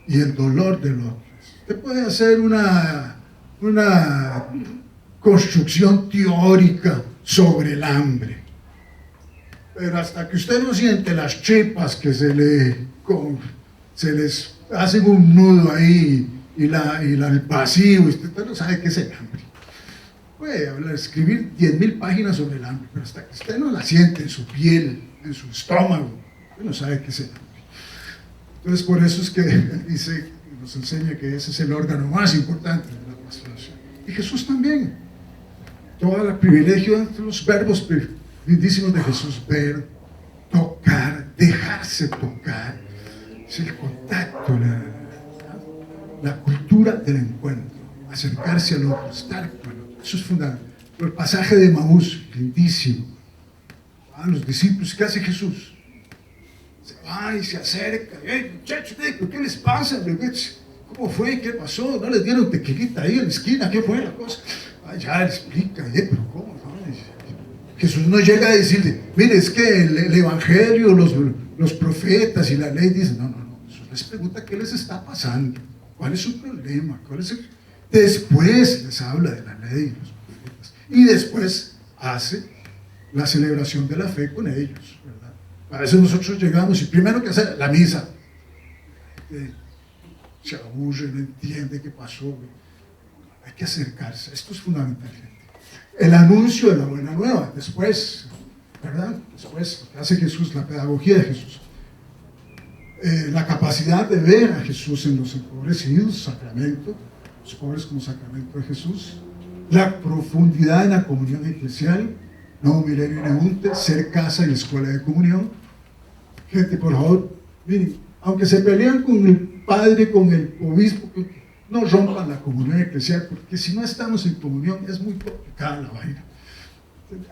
[SPEAKER 2] y el dolor del otro. Usted puede hacer una construcción teórica sobre el hambre, pero hasta que usted no siente las tripas que se les hacen un nudo ahí y el vacío, usted no sabe qué es el hambre. Puede escribir 10.000 páginas sobre el hambre, pero hasta que usted no la siente en su piel, en su estómago, usted no sabe qué es el hambre. Entonces, por eso es que él dice, nos enseña que ese es el órgano más importante de la pastoración. Y Jesús también. Todo el privilegio de los verbos lindísimos de Jesús: ver, tocar, dejarse tocar. Es el contacto, la cultura del encuentro, acercarse al otro, estar con el otro. Eso es fundamental. El pasaje de Maús, lindísimo. Los discípulos, ¿qué hace Jesús? Se va y se acerca. Muchachos, ¿qué les pasa? ¿Cómo fue? ¿Qué pasó? ¿No les dieron tequilita ahí en la esquina? ¿Qué fue la cosa? Ya le explica, pero ¿cómo? ¿No? Jesús no llega a decirle, mire, es que el Evangelio, los profetas y la ley dicen, no. Jesús les pregunta qué les está pasando, cuál es su problema, Después les habla de la ley y los profetas. Y después hace la celebración de la fe con ellos, ¿verdad? A veces nosotros llegamos y primero que hacer la misa. Se aburre, no entiende qué pasó. hay que acercarse, esto es fundamental, gente. El anuncio de la buena nueva, después, ¿verdad? Después, lo que hace Jesús, la pedagogía de Jesús. La capacidad de ver a Jesús en los empobrecidos, sacramento, los pobres como sacramento de Jesús, la profundidad en la comunión eclesial, no milenio ineunte, ser casa y escuela de comunión. Gente, por favor, miren, aunque se pelean con el padre, con el obispo, no rompan la comunión eclesial, porque si no estamos en comunión es muy complicada la vaina.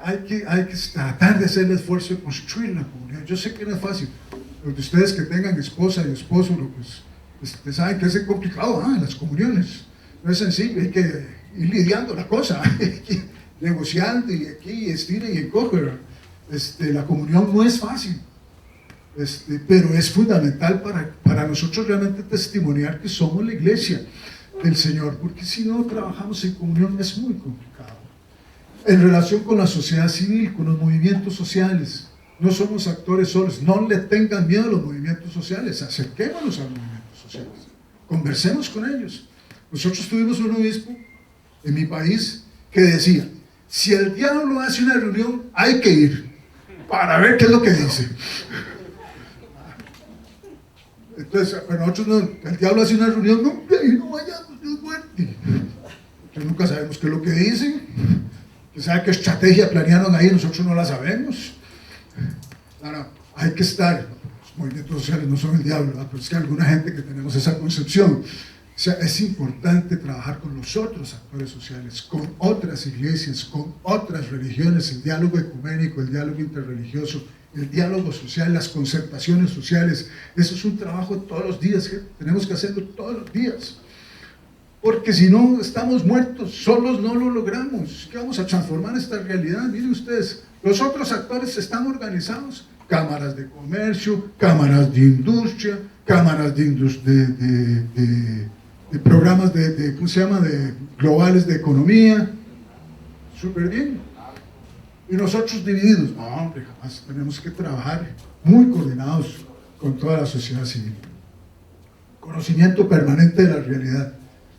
[SPEAKER 2] Hay que tratar de hacer el esfuerzo de construir la comunión. Yo sé que no es fácil. Los de ustedes que tengan esposa y esposo, pues saben que es complicado, las comuniones. No es sencillo, hay que ir lidiando la cosa, hay que ir negociando y aquí estira y encoge. La comunión no es fácil, pero es fundamental para nosotros realmente testimoniar que somos la iglesia del Señor, porque si no trabajamos en comunión es muy complicado. En relación con la sociedad civil, con los movimientos sociales, no somos actores solos, no le tengan miedo a los movimientos sociales, acerquémonos a los movimientos sociales, conversemos con ellos. Nosotros tuvimos un obispo en mi país que decía, si el diablo hace una reunión, hay que ir para ver qué es lo que dice. Entonces, para nosotros no, el diablo hace una reunión, no, ahí no vayamos, Dios muerte. Entonces nunca sabemos qué es lo que dicen, que sabe qué estrategia planearon ahí, nosotros no la sabemos. No, hay que estar, los movimientos sociales no son el diablo, ¿verdad? Pero es que hay alguna gente que tenemos esa concepción. O sea, es importante trabajar con los otros actores sociales, con otras iglesias, con otras religiones, el diálogo ecuménico, el diálogo interreligioso, el diálogo social, las concertaciones sociales. Eso es un trabajo todos los días, gente. Tenemos que hacerlo todos los días. Porque si no, estamos muertos, solos no lo logramos. ¿Qué vamos a transformar esta realidad? Miren ustedes, los otros actores están organizados. Cámaras de comercio, cámaras de industria, cámaras de programas ¿cómo se llama?, de globales de economía, súper bien. Y nosotros divididos, no, hombre, jamás. Tenemos que trabajar muy coordinados con toda la sociedad civil. Conocimiento permanente de la realidad.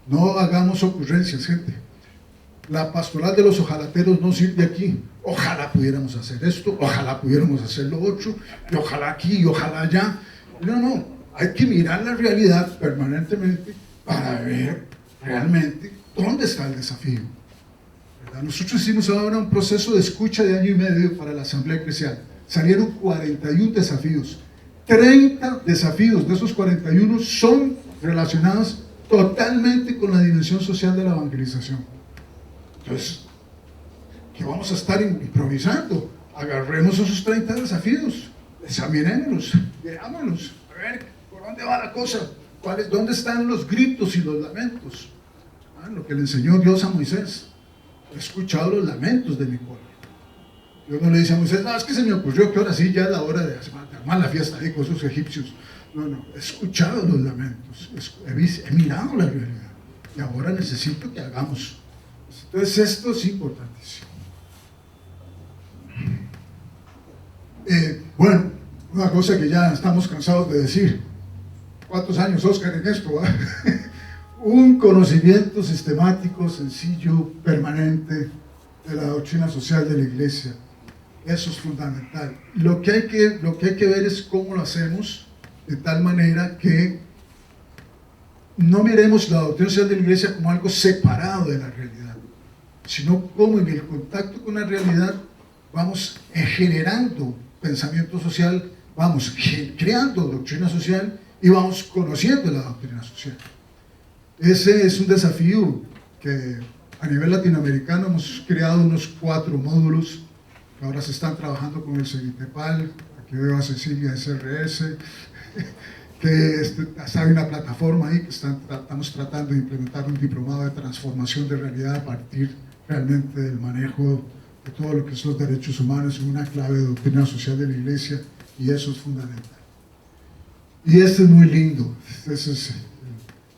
[SPEAKER 2] No hagamos ocurrencias, gente. La pastoral de los ojalateros no sirve aquí. Ojalá pudiéramos hacer esto, ojalá pudiéramos hacer lo otro, y ojalá aquí, y ojalá allá. No, hay que mirar la realidad permanentemente para ver realmente dónde está el desafío, ¿verdad? Nosotros hicimos ahora un proceso de escucha de 1 año y medio para la Asamblea Eclesial. Salieron 41 desafíos. 30 desafíos de esos 41 son relacionados totalmente con la dimensión social de la evangelización. Entonces, ¿qué vamos a estar improvisando? Agarremos esos 30 desafíos, examinémoslos, veámoslos, a ver por dónde va la cosa, dónde están los gritos y los lamentos. Lo que le enseñó Dios a Moisés. He escuchado los lamentos de mi pueblo. Dios no le dice a Moisés, no, es que se me ocurrió que ahora sí ya es la hora de armar la fiesta ahí con esos egipcios. No, he escuchado los lamentos, he mirado la realidad y ahora necesito que hagamos. Entonces esto es importantísimo. Bueno, una cosa que ya estamos cansados de decir. ¿Cuántos años, Oscar, en esto? Un conocimiento sistemático, sencillo, permanente de la doctrina social de la Iglesia. Eso es fundamental. Lo que hay que ver es cómo lo hacemos de tal manera que no miremos la doctrina social de la Iglesia como algo separado de la realidad, sino como en el contacto con la realidad vamos generando pensamiento social, vamos creando doctrina social y vamos conociendo la doctrina social. Ese es un desafío que a nivel latinoamericano hemos creado unos 4 módulos que ahora se están trabajando con el CENITEPAL. Aquí veo a Cecilia de CRS, que hay una plataforma ahí que estamos tratando de implementar un diplomado de transformación de realidad a partir realmente del manejo de todo lo que son los derechos humanos en una clave de doctrina social de la Iglesia, y eso es fundamental. Y este es muy lindo, ese es el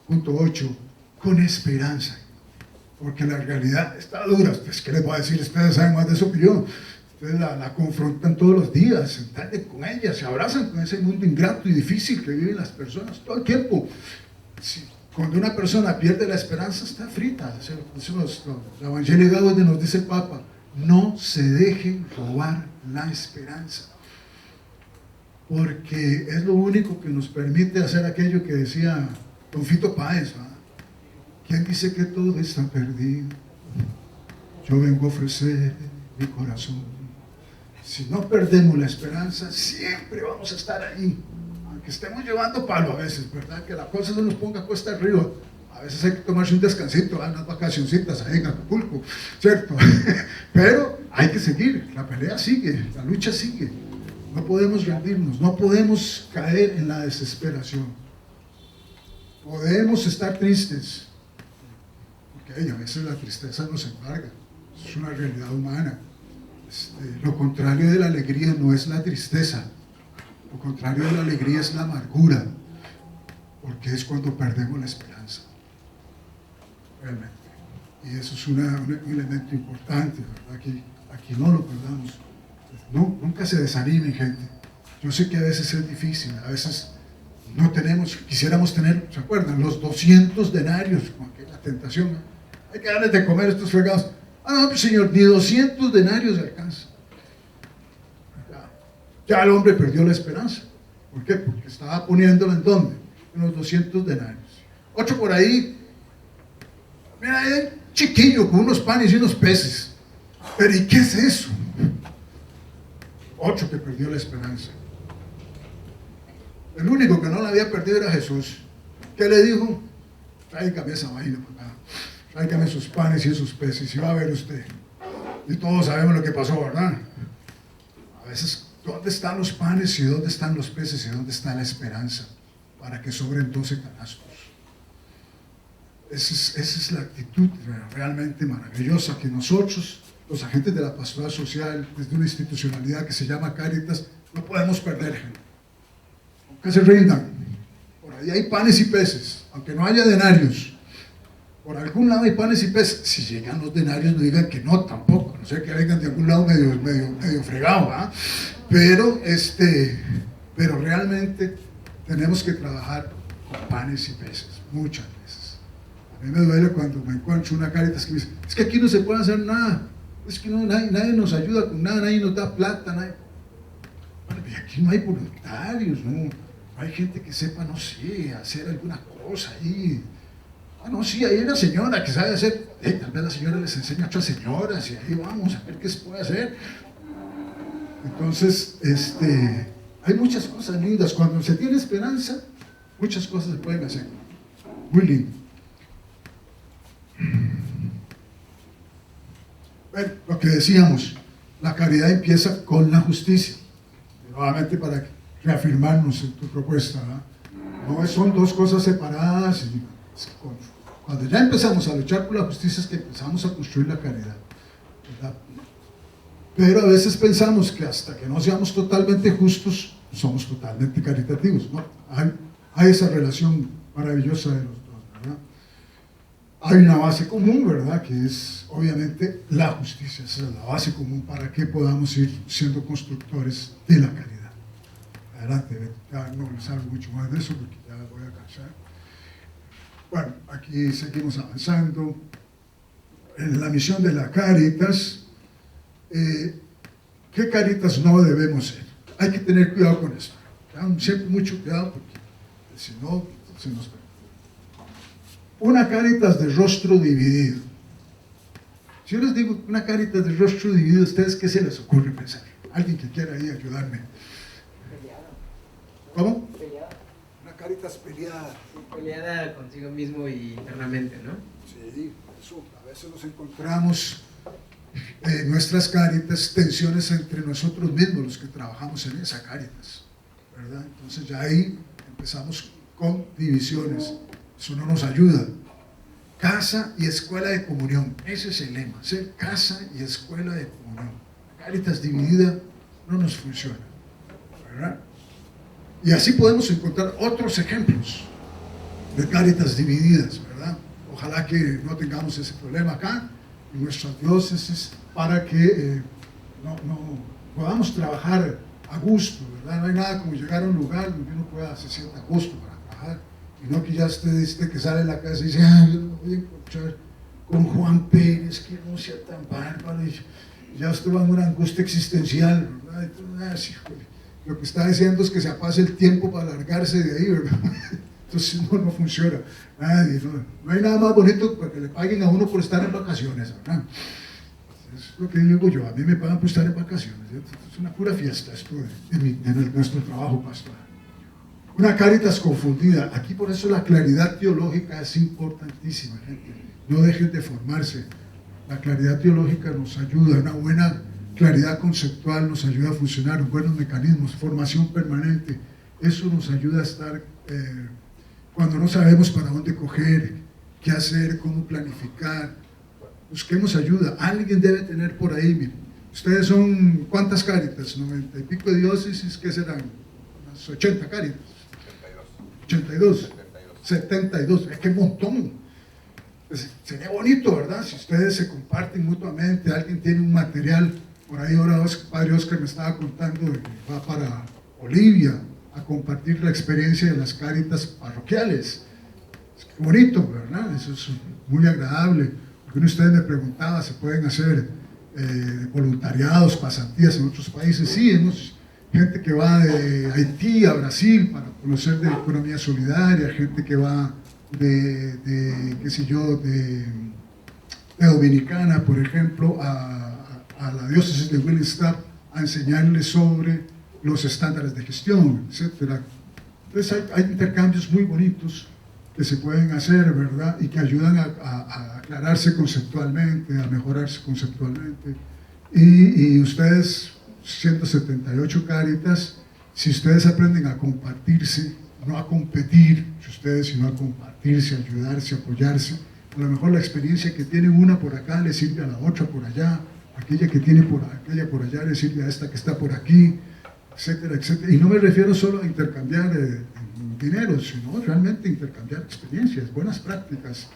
[SPEAKER 2] punto 8, con esperanza, porque la realidad está dura. ¿Qué les voy a decir? Ustedes saben más de eso que yo. Ustedes la confrontan todos los días, se entienden con ella, se abrazan con ese mundo ingrato y difícil que viven las personas todo el tiempo. Sí, Cuando una persona pierde la esperanza, está frita. O sea, la Evangelio Gaudium nos dice el Papa, no se dejen robar la esperanza, porque es lo único que nos permite hacer aquello que decía don Fito Páez, ¿verdad? ¿Quién dice que todo está perdido? Yo vengo a ofrecer mi corazón. Si no perdemos la esperanza, siempre vamos a estar ahí, aunque estemos llevando palo a veces, ¿verdad? Que la cosa se nos ponga cuesta arriba. A veces hay que tomarse un descansito, unas vacacioncitas ahí en Acapulco, ¿cierto? Pero hay que seguir, la pelea sigue, la lucha sigue. No podemos rendirnos, no podemos caer en la desesperación. Podemos estar tristes, porque a veces la tristeza nos embarga, es una realidad humana. Lo contrario de la alegría no es la tristeza, lo contrario de la alegría es la amargura, porque es cuando perdemos la esperanza. Realmente. Y eso es un elemento importante, ¿verdad? Aquí no lo perdamos. No, nunca se desanimen, gente. Yo sé que a veces es difícil, a veces no tenemos, quisiéramos tener, ¿se acuerdan? Los 200 denarios, como que la tentación, ¿no? Hay que darles de comer estos fregados. No, pues señor, ni 200 denarios alcanza. Ya el hombre perdió la esperanza. ¿Por qué? Porque estaba poniéndolo en ¿dónde? En los 200 denarios. Otro por ahí. Mira, hay un chiquillo con unos panes y unos peces. Pero ¿y qué es eso? Otro que perdió la esperanza. El único que no la había perdido era Jesús. ¿Qué le dijo? Tráigame esa vaina, papá. Tráigame esos panes y esos peces y va a ver usted. Y todos sabemos lo que pasó, ¿verdad? A veces, ¿dónde están los panes y dónde están los peces y dónde está la esperanza? Para que sobren 12 canastos. Esa es la actitud realmente maravillosa que nosotros, los agentes de la pastoral social, desde una institucionalidad que se llama Cáritas, no podemos perder, gente. Aunque se rindan, por ahí hay panes y peces, aunque no haya denarios, por algún lado hay panes y peces. Si llegan los denarios, no digan que no, tampoco, no sé que vengan de algún lado medio fregado, ¿eh? Pero realmente tenemos que trabajar con panes y peces, muchas veces. A mí me duele cuando me encuentro una Cáritas que me dice, es que aquí no se puede hacer nada, es que no, nadie nos ayuda con nada, nadie nos da plata, nadie. Bueno, y aquí no hay voluntarios, no hay gente que sepa, no sé, hacer alguna cosa ahí. No, sí, ahí hay una señora que sabe hacer, tal vez la señora les enseña a otras señoras y ahí vamos a ver qué se puede hacer. Entonces, hay muchas cosas lindas, cuando se tiene esperanza, muchas cosas se pueden hacer, muy lindo. Bueno, lo que decíamos, la caridad empieza con la justicia. Nuevamente para reafirmarnos en tu propuesta, ¿verdad? No son dos cosas separadas. Cuando ya empezamos a luchar por la justicia es que empezamos a construir la caridad, ¿verdad? Pero a veces pensamos que hasta que no seamos totalmente justos, somos totalmente caritativos, ¿no? Hay esa relación maravillosa de los dos, ¿verdad? Hay una base común, ¿verdad? Que es obviamente la justicia, esa es la base común para que podamos ir siendo constructores de la caridad. Adelante, ya no les hablo mucho más de eso porque ya voy a cansar. Bueno, aquí seguimos avanzando en la misión de la Cáritas. ¿Qué Cáritas no debemos ser? Hay que tener cuidado con esto, siempre mucho cuidado porque si no se nos pierde. Una Cáritas de rostro dividido. Si yo les digo una Cáritas de rostro dividido, ¿ustedes qué se les ocurre pensar? Alguien que quiera ahí ayudarme. ¿Cómo?
[SPEAKER 7] Peleada.
[SPEAKER 2] Una Cáritas peleada.
[SPEAKER 7] Peleada consigo mismo y internamente, ¿no?
[SPEAKER 2] Sí, eso. A veces nos encontramos en nuestras Cáritas tensiones entre nosotros mismos, los que trabajamos en esa Cáritas, ¿verdad? Entonces ya ahí empezamos con divisiones. Eso no nos ayuda. Casa y escuela de comunión. Ese es el lema. Ser casa y escuela de comunión. Cáritas dividida no nos funciona, ¿verdad? Y así podemos encontrar otros ejemplos de Cáritas divididas, ¿verdad? Ojalá que no tengamos ese problema acá en nuestras diócesis para que no podamos trabajar a gusto, ¿verdad? No hay nada como llegar a un lugar donde uno se sienta a gusto para trabajar y no que ya usted que sale de la casa y dice, ah, yo no me voy a encontrar con Juan Pérez, que no sea tan bárbaro, y ya usted va en una angustia existencial, ¿verdad? Entonces, lo que está diciendo es que se pase el tiempo para largarse de ahí, ¿verdad? Entonces no funciona. Nadie, no hay nada más bonito para que le paguen a uno por estar en vacaciones, ¿verdad? Es lo que digo yo, a mí me pagan por estar en vacaciones, ¿cierto? Es una pura fiesta esto de nuestro trabajo pastoral. Una Cáritas confundida, aquí por eso la claridad teológica es importantísima, gente. No dejen de formarse. La claridad teológica nos ayuda, una buena claridad conceptual nos ayuda a funcionar, buenos mecanismos, formación permanente. Eso nos ayuda a estar, cuando no sabemos para dónde coger, qué hacer, cómo planificar. Busquemos ayuda. Alguien debe tener por ahí, miren. Ustedes son, ¿cuántas Cáritas? 90 y pico de diócesis, ¿qué serán? Unas 80 Cáritas. 82. 72. Es que un montón. Pues sería bonito, ¿verdad? Si ustedes se comparten mutuamente, alguien tiene un material, por ahí ahora Padre Oscar me estaba contando que va para Bolivia a compartir la experiencia de las Cáritas parroquiales. Es que bonito, ¿verdad? Eso es muy agradable. Porque uno de ustedes me preguntaba, ¿se pueden hacer voluntariados, pasantías en otros países? Sí, hemos gente que va de Haití a Brasil para conocer de economía solidaria, gente que va qué sé yo, de Dominicana, por ejemplo, a la diócesis de Willemstad a enseñarles sobre los estándares de gestión, etc. Entonces hay intercambios muy bonitos que se pueden hacer, ¿verdad? Y que ayudan a aclararse conceptualmente, a mejorarse conceptualmente. Y ustedes, 178 Cáritas, si ustedes aprenden a compartirse, no a competir ustedes, sino a compartirse, a ayudarse, a apoyarse. A lo mejor la experiencia que tiene una por acá le sirve a la otra por allá, aquella que tiene aquella por allá le sirve a esta que está por aquí, etcétera, etcétera. Y no me refiero solo a intercambiar dinero, sino realmente intercambiar experiencias, buenas prácticas.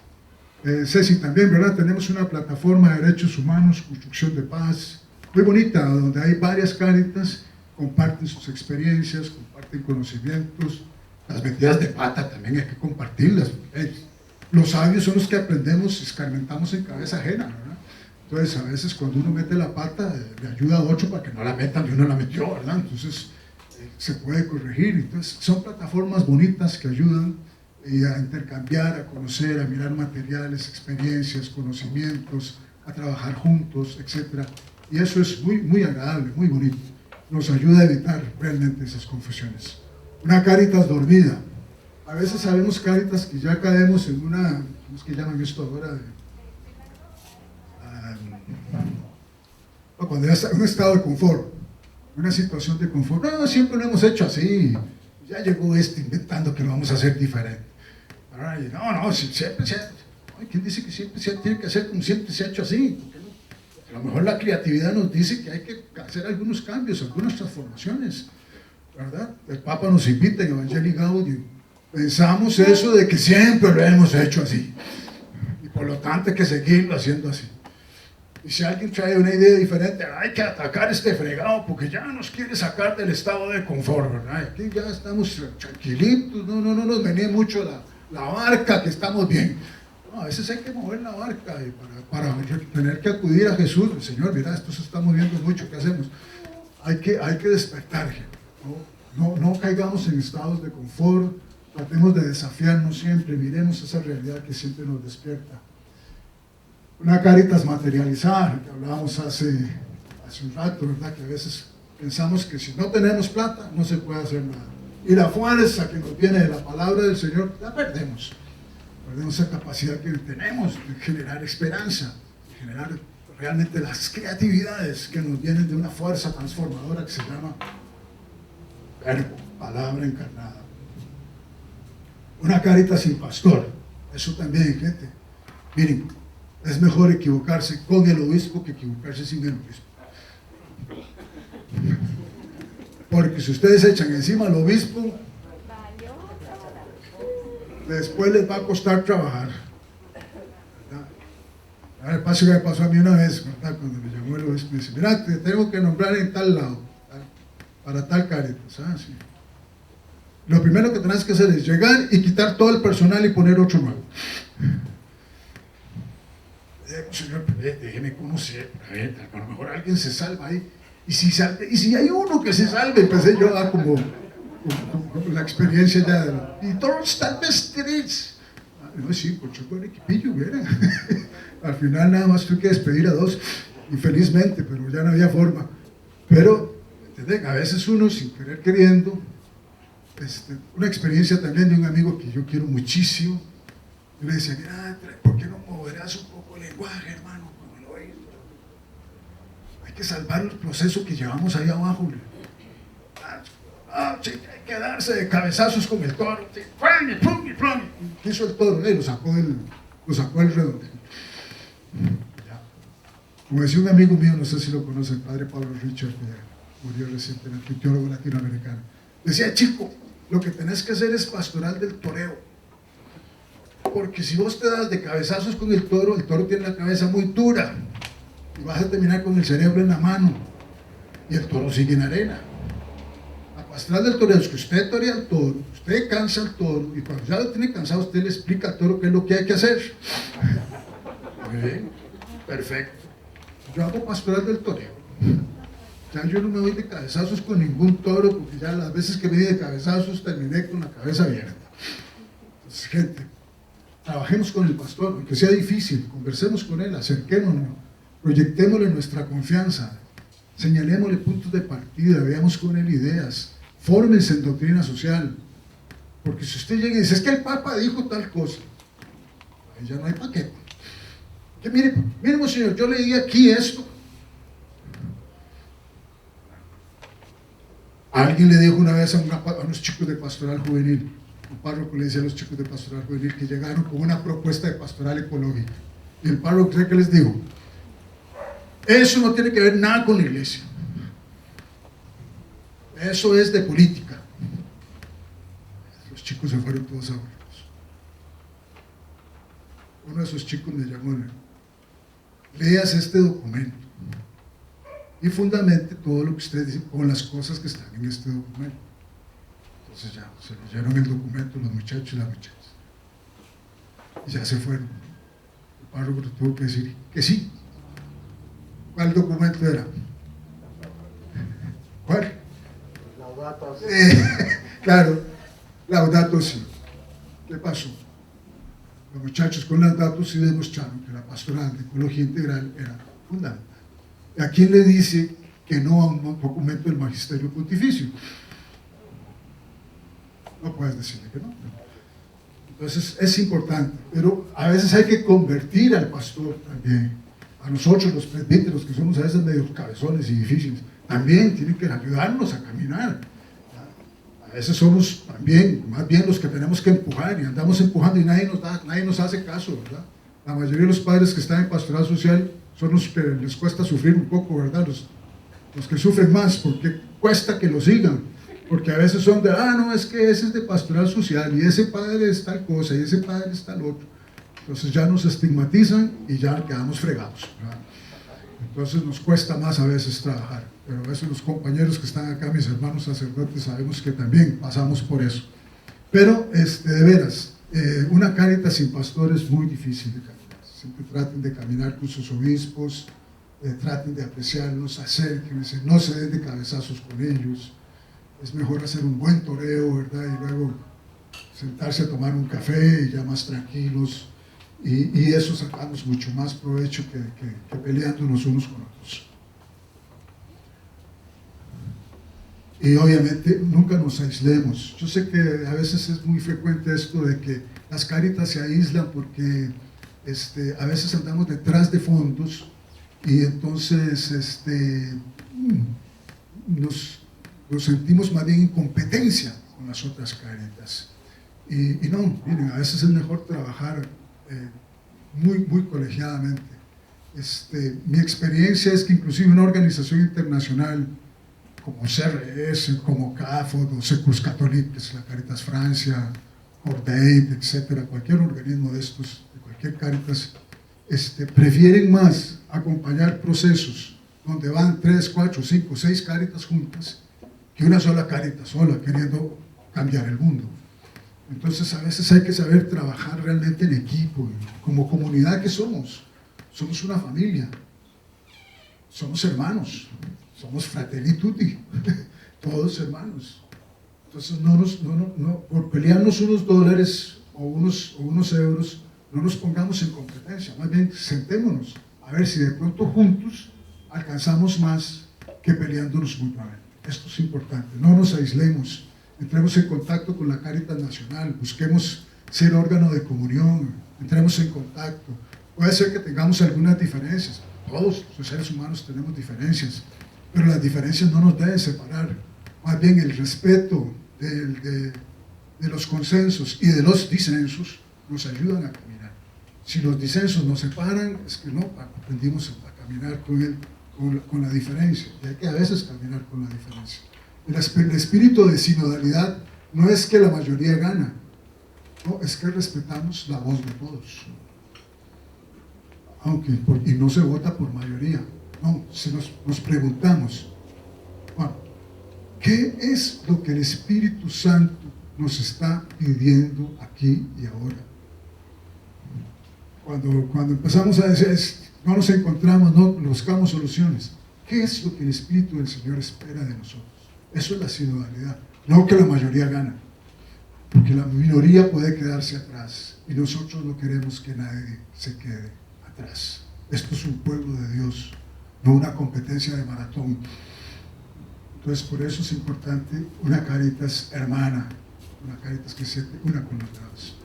[SPEAKER 2] Ceci, también, ¿verdad? Tenemos una plataforma de derechos humanos, construcción de paz, muy bonita, donde hay varias Cáritas, comparten sus experiencias, comparten conocimientos. Las metidas de pata también hay que compartirlas. Los sabios son los que aprendemos, escarmentamos en cabeza ajena, ¿verdad? Entonces, a veces cuando uno mete la pata, le ayuda a otro para que no la metan y uno la metió, ¿verdad? Entonces, se puede corregir. Entonces, son plataformas bonitas que ayudan a intercambiar, a conocer, a mirar materiales, experiencias, conocimientos, a trabajar juntos, etc. Y eso es muy, muy agradable, muy bonito. Nos ayuda a evitar realmente esas confusiones. Una Cáritas dormida. A veces sabemos Cáritas que ya caemos en una, ¿cómo es que llaman esto ahora? Cuando ya está en un estado de confort, una situación de confort. No, siempre lo hemos hecho así. Ya llegó inventando que lo vamos a hacer diferente. No, siempre se ha, ¿quién dice que siempre se tiene que hacer como siempre se ha hecho así? A lo mejor la creatividad nos dice que hay que hacer algunos cambios, algunas transformaciones, ¿verdad? El Papa nos invita en Evangelii Gaudium. Pensamos eso de que siempre lo hemos hecho así y por lo tanto hay que seguirlo haciendo así. Y si alguien trae una idea diferente, hay que atacar este fregado porque ya nos quiere sacar del estado de confort, ¿verdad? Aquí ya estamos tranquilitos, no nos venía mucho la barca, que estamos bien. No, a veces hay que mover la barca para tener que acudir a Jesús. Señor, mira, esto se está moviendo mucho, ¿qué hacemos? Hay que despertar, no caigamos en estados de confort, tratemos de desafiarnos siempre, miremos esa realidad que siempre nos despierta. Una Cáritas materializada, que hablábamos hace un rato, ¿verdad? Que a veces pensamos que si no tenemos plata, no se puede hacer nada. Y la fuerza que nos viene de la palabra del Señor, la perdemos. Perdemos esa capacidad que tenemos de generar esperanza, de generar realmente las creatividades que nos vienen de una fuerza transformadora que se llama verbo, palabra encarnada. Una Cáritas sin pastor, eso también, gente. Miren, es mejor equivocarse con el obispo que equivocarse sin el obispo. Porque si ustedes echan encima al obispo, después les va a costar trabajar. A ver, paso que me pasó a mí una vez, ¿verdad? Cuando me llamó el obispo, me dice, mira, te tengo que nombrar en tal lado, para tal Cáritas. Ah, sí. Lo primero que tenés que hacer es llegar y quitar todo el personal y poner otro nuevo. Señor, déjeme conocer, a ver, a lo mejor alguien se salva ahí. Y si hay uno que se salve, empecé yo a como la experiencia ya. Y todos tal vez tres. No, sí, pues yo buen equipillo, ¿verdad? Al final nada más tuve que despedir a 2, infelizmente, pero ya no había forma. Pero, ¿entienden? A veces uno, sin querer queriendo, una experiencia también de un amigo que yo quiero muchísimo, yo le decía, mira, ¿por qué no moverás un poco el lenguaje, hermano? Como lo oís? Hay que salvar el proceso que llevamos ahí abajo. Sí, hay que darse de cabezazos con el toro. Sí. ¿Qué hizo el toro? Lo sacó del redondo. Como decía un amigo mío, no sé si lo conoce, el padre Pablo Richard, que murió recientemente, teólogo latinoamericano. Decía, chico, lo que tenés que hacer es pastoral del toreo. Porque si vos te das de cabezazos con el toro tiene la cabeza muy dura y vas a terminar con el cerebro en la mano y el toro sigue en arena. La pastoral del toreo es que usted torea al toro, usted cansa al toro y cuando ya lo tiene cansado usted le explica al toro qué es lo que hay que hacer. Muy bien, perfecto. Yo hago pastoral del toreo. Ya yo no me voy de cabezazos con ningún toro porque ya las veces que me di de cabezazos terminé con la cabeza abierta. Entonces, gente, trabajemos con el pastor, aunque sea difícil, conversemos con él, acerquémonos, proyectémosle nuestra confianza, señalémosle puntos de partida, veamos con él ideas, fórmense en doctrina social, porque si usted llega y dice, es que el Papa dijo tal cosa, ahí ya no hay paquete. Que mire, monseñor, yo leí aquí esto. Alguien le dijo una vez a unos chicos de pastoral juvenil, un párroco le decía a los chicos de pastoral juvenil que llegaron con una propuesta de pastoral ecológica. Y el párroco, ¿qué les dijo? Eso no tiene que ver nada con la iglesia. Eso es de política. Los chicos se fueron todos aburridos. Uno de esos chicos me llamó, leas este documento y fundamente todo lo que ustedes dicen con las cosas que están en este documento. Entonces ya se leyeron el documento los muchachos y las muchachas y ya se fueron. El párroco tuvo que decir que sí. ¿Cuál documento era? ¿Cuál?
[SPEAKER 8] Laudato Si.
[SPEAKER 2] Claro, Laudato Si. ¿Qué pasó? Los muchachos con Laudato Si demostraron que la pastoral de ecología integral era fundamental. ¿A quién le dice que no a un documento del magisterio pontificio? No puedes decirle que no. Entonces es importante, pero a veces hay que convertir al pastor también. A nosotros los presbíteros, que somos a veces medio cabezones y difíciles, también tienen que ayudarnos a caminar. A veces somos también, más bien los que tenemos que empujar y andamos empujando y nadie nos hace caso, ¿verdad? La mayoría de los padres que están en pastoral social son los que les cuesta sufrir un poco, ¿verdad? Los que sufren más porque cuesta que lo sigan, porque a veces son de, no, es que ese es de pastoral social y ese padre es tal cosa y ese padre es tal otro. Entonces ya nos estigmatizan y ya quedamos fregados, ¿verdad? Entonces nos cuesta más a veces trabajar, pero a veces los compañeros que están acá, mis hermanos sacerdotes, sabemos que también pasamos por eso. Pero de veras, una Cáritas sin pastor es muy difícil de caminar. Siempre traten de caminar con sus obispos, traten de apreciarlos, acérquense, no se den de cabezazos con ellos. Es mejor hacer un buen toreo, ¿verdad? Y luego sentarse a tomar un café y ya más tranquilos. Y eso sacamos mucho más provecho que peleándonos unos con otros. Y obviamente nunca nos aislemos. Yo sé que a veces es muy frecuente esto de que las Cáritas se aíslan porque a veces andamos detrás de fondos y entonces nos sentimos más bien en competencia con las otras Cáritas. Y no, miren, a veces es mejor trabajar muy colegiadamente. Mi experiencia es que inclusive una organización internacional como CRS, como CAFOD o Secus Catholique, que es la Caritas Francia, Cordaid, etcétera, cualquier organismo de estos, de cualquier Caritas, prefieren más acompañar procesos donde van 3, 4, 5, 6 Caritas juntas que una sola Caritas sola, queriendo cambiar el mundo. Entonces a veces hay que saber trabajar realmente en equipo, como comunidad que somos una familia, somos hermanos, somos fratelli tutti, todos hermanos. Entonces por pelearnos unos dólares o unos euros, no nos pongamos en competencia, más bien sentémonos a ver si de pronto juntos alcanzamos más que peleándonos mutuamente. Esto es importante, no nos aislemos, entremos en contacto con la Cáritas Nacional, busquemos ser órgano de comunión, entremos en contacto. Puede ser que tengamos algunas diferencias, todos los seres humanos tenemos diferencias, pero las diferencias no nos deben separar, más bien el respeto de los consensos y de los disensos nos ayudan a caminar. Si los disensos nos separan, es que no aprendimos a caminar con la diferencia, y hay que a veces caminar con la diferencia. El espíritu de sinodalidad no es que la mayoría gana, no, es que respetamos la voz de todos. Y no se vota por mayoría, no, si nos preguntamos, bueno, ¿qué es lo que el Espíritu Santo nos está pidiendo aquí y ahora? Cuando empezamos a decir, no nos encontramos, no buscamos soluciones, ¿qué es lo que el Espíritu del Señor espera de nosotros? Eso es la sinodalidad, no que la mayoría gana, porque la minoría puede quedarse atrás y nosotros no queremos que nadie se quede atrás. Esto es un pueblo de Dios, no una competencia de maratón. Entonces por eso es importante una Cáritas hermana, una Cáritas que se una con los demás.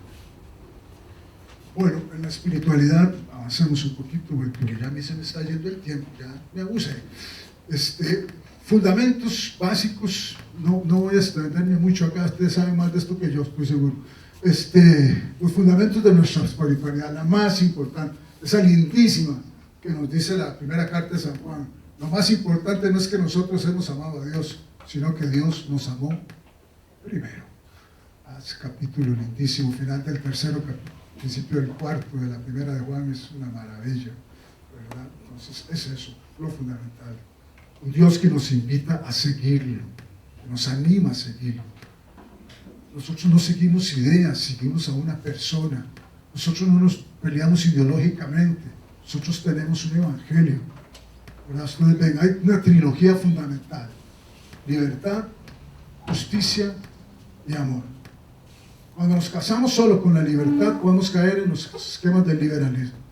[SPEAKER 2] Bueno, en la espiritualidad avancemos un poquito porque ya a mí se me está yendo el tiempo, ya me abusé. Fundamentos básicos, no voy a extenderme mucho acá, ustedes saben más de esto que yo, estoy seguro. Los fundamentos de nuestra espiritualidad, la más importante, esa lindísima que nos dice la primera carta de San Juan. Lo más importante no es que nosotros hemos amado a Dios, sino que Dios nos amó primero. Ese capítulo lindísimo, final del tercero capítulo, principio del cuarto de la primera de Juan, es una maravilla, ¿verdad? Entonces es eso, lo fundamental. Un Dios que nos invita a seguirlo, que nos anima a seguirlo. Nosotros no seguimos ideas, seguimos a una persona. Nosotros no nos peleamos ideológicamente, nosotros tenemos un evangelio. ¿Verdad? Ustedes ven, hay una trilogía fundamental: libertad, justicia y amor. Cuando nos casamos solo con la libertad, podemos caer en los esquemas del liberalismo.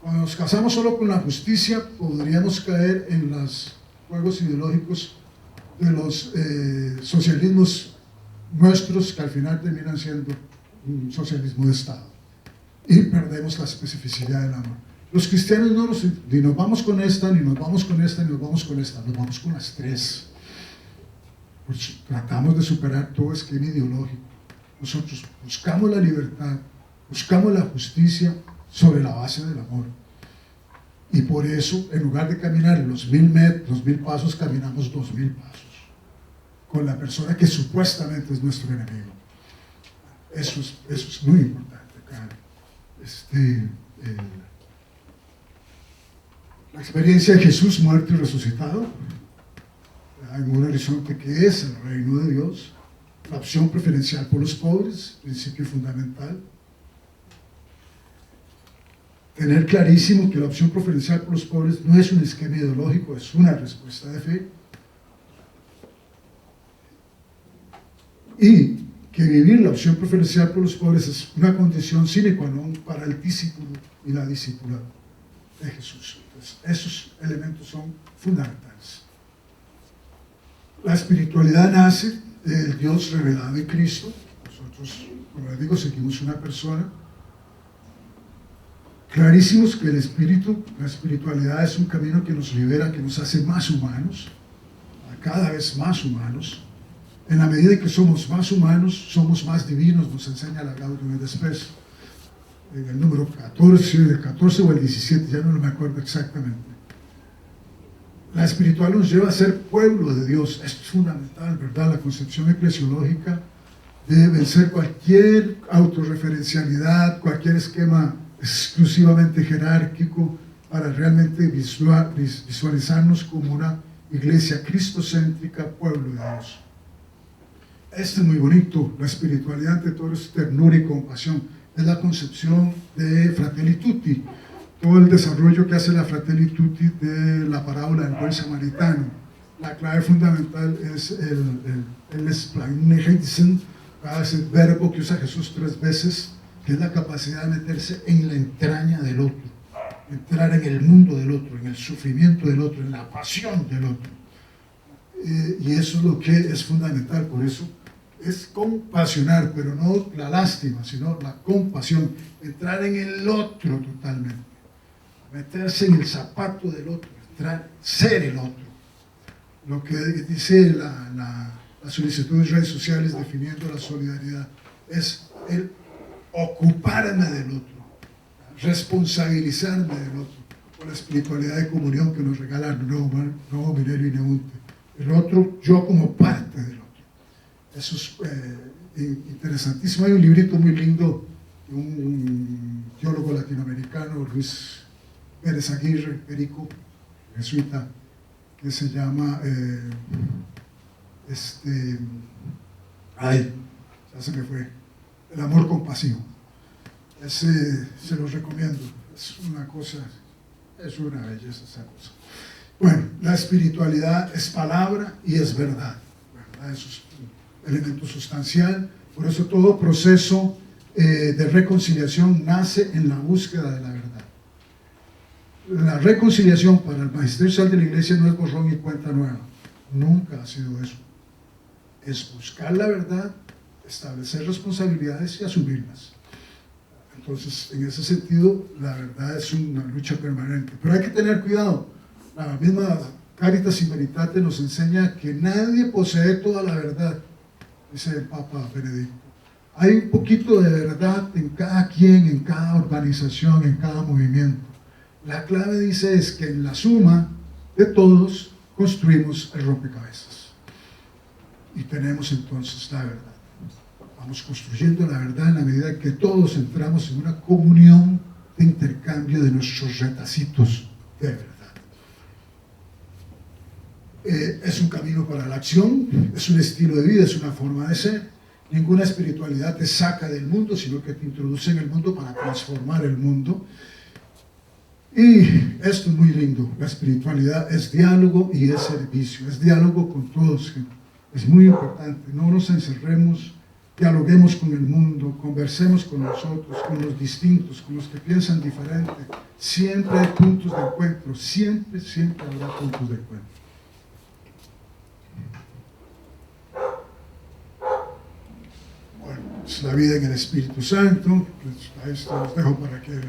[SPEAKER 2] Cuando nos casamos solo con la justicia, podríamos caer en los juegos ideológicos de los socialismos nuestros, que al final terminan siendo un socialismo de Estado. Y perdemos la especificidad del amor. Los cristianos ni nos vamos con esta, ni nos vamos con esta, ni nos vamos con esta, nos vamos con las tres. Pues tratamos de superar todo esquema ideológico. Nosotros buscamos la libertad, buscamos la justicia sobre la base del amor. Y por eso, en lugar de caminar los 1000 pasos, caminamos 2000 pasos. Con la persona que supuestamente es nuestro enemigo. Eso es muy importante acá. La experiencia de Jesús muerto y resucitado, en un horizonte que es el reino de Dios, la opción preferencial por los pobres, principio fundamental. Tener clarísimo que la opción preferencial por los pobres no es un esquema ideológico, es una respuesta de fe. Y que vivir la opción preferencial por los pobres es una condición sine qua non para el discípulo y la discípula de Jesús. Entonces, esos elementos son fundamentales. La espiritualidad nace del Dios revelado en Cristo. Nosotros, como les digo, seguimos una persona. Clarísimos que la espiritualidad es un camino que nos libera, que nos hace más humanos, cada vez más humanos. En la medida que somos más humanos, somos más divinos, nos enseña la Gaudium et Spes. En el número 14 o el 17, ya no me acuerdo exactamente. La espiritual nos lleva a ser pueblo de Dios. Esto es fundamental, ¿verdad? La concepción eclesiológica debe vencer cualquier autorreferencialidad, cualquier esquema exclusivamente jerárquico, para realmente visualizarnos como una iglesia cristocéntrica, pueblo de Dios. Este es muy bonito. La espiritualidad ante todo es ternura y compasión. Es la concepción de Fratelli Tutti, todo el desarrollo que hace la Fratelli Tutti de la parábola del buen samaritano. La clave fundamental es el Splangensen, ese verbo que usa Jesús 3 veces, que es la capacidad de meterse en la entraña del otro, entrar en el mundo del otro, en el sufrimiento del otro, en la pasión del otro. Y eso es lo que es fundamental. Por eso es compasionar, pero no la lástima, sino la compasión, entrar en el otro totalmente, meterse en el zapato del otro, entrar, ser el otro. Lo que dice la solicitud de redes sociales definiendo la solidaridad es el ocuparme del otro, responsabilizarme del otro, con la espiritualidad de comunión que nos regala el nuevo milenio y neunte. El otro, yo como parte del otro. Eso es interesantísimo. Hay un librito muy lindo de un teólogo latinoamericano, Luis Pérez Aguirre, Perico, jesuita, que se llama ya se me fue, El amor compasivo. Ese se los recomiendo. Es una cosa, es una belleza esa cosa. Bueno, la espiritualidad es palabra y es verdad, ¿verdad? Eso es un elemento sustancial. Por eso todo proceso de reconciliación nace en la búsqueda de la verdad. La reconciliación para el magisterio social de la Iglesia no es borrón y cuenta nueva. Nunca ha sido eso. Es buscar la verdad, establecer responsabilidades y asumirlas. Entonces, en ese sentido, la verdad es una lucha permanente. Pero hay que tener cuidado. La misma Caritas in Veritate nos enseña que nadie posee toda la verdad, dice el Papa Benedicto. Hay un poquito de verdad en cada quien, en cada organización, en cada movimiento. La clave, dice, es que en la suma de todos construimos el rompecabezas. Y tenemos entonces la verdad. Vamos construyendo la verdad en la medida que todos entramos en una comunión de intercambio de nuestros retacitos de verdad. Es un camino para la acción, es un estilo de vida, es una forma de ser. Ninguna espiritualidad te saca del mundo, sino que te introduce en el mundo para transformar el mundo. Y esto es muy lindo. La espiritualidad es diálogo y es servicio. Es diálogo con todos. Es muy importante. No nos encerremos, dialoguemos con el mundo, conversemos con nosotros, con los distintos, con los que piensan diferente. Siempre hay puntos de encuentro. Siempre, siempre habrá puntos de encuentro. Bueno, es la vida en el Espíritu Santo. Pues a esto los dejo para que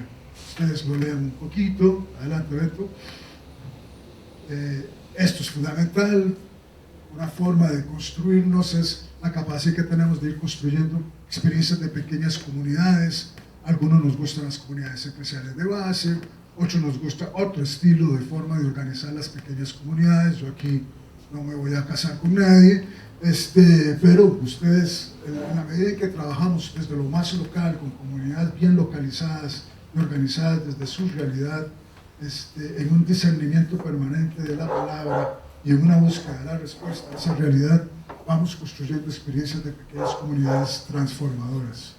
[SPEAKER 2] ustedes lo lean un poquito. Adelante, Beto. Esto es fundamental. Una forma de construirnos es la capacidad que tenemos de ir construyendo experiencias de pequeñas comunidades. Algunos nos gustan las comunidades eclesiales de base, otros nos gusta otro estilo de forma de organizar las pequeñas comunidades. Yo aquí no me voy a casar con nadie, pero ustedes, en la medida en que trabajamos desde lo más local, con comunidades bien localizadas y organizadas desde su realidad, en un discernimiento permanente de la palabra y en una búsqueda de la respuesta a esa realidad, vamos construyendo experiencias de pequeñas comunidades transformadoras.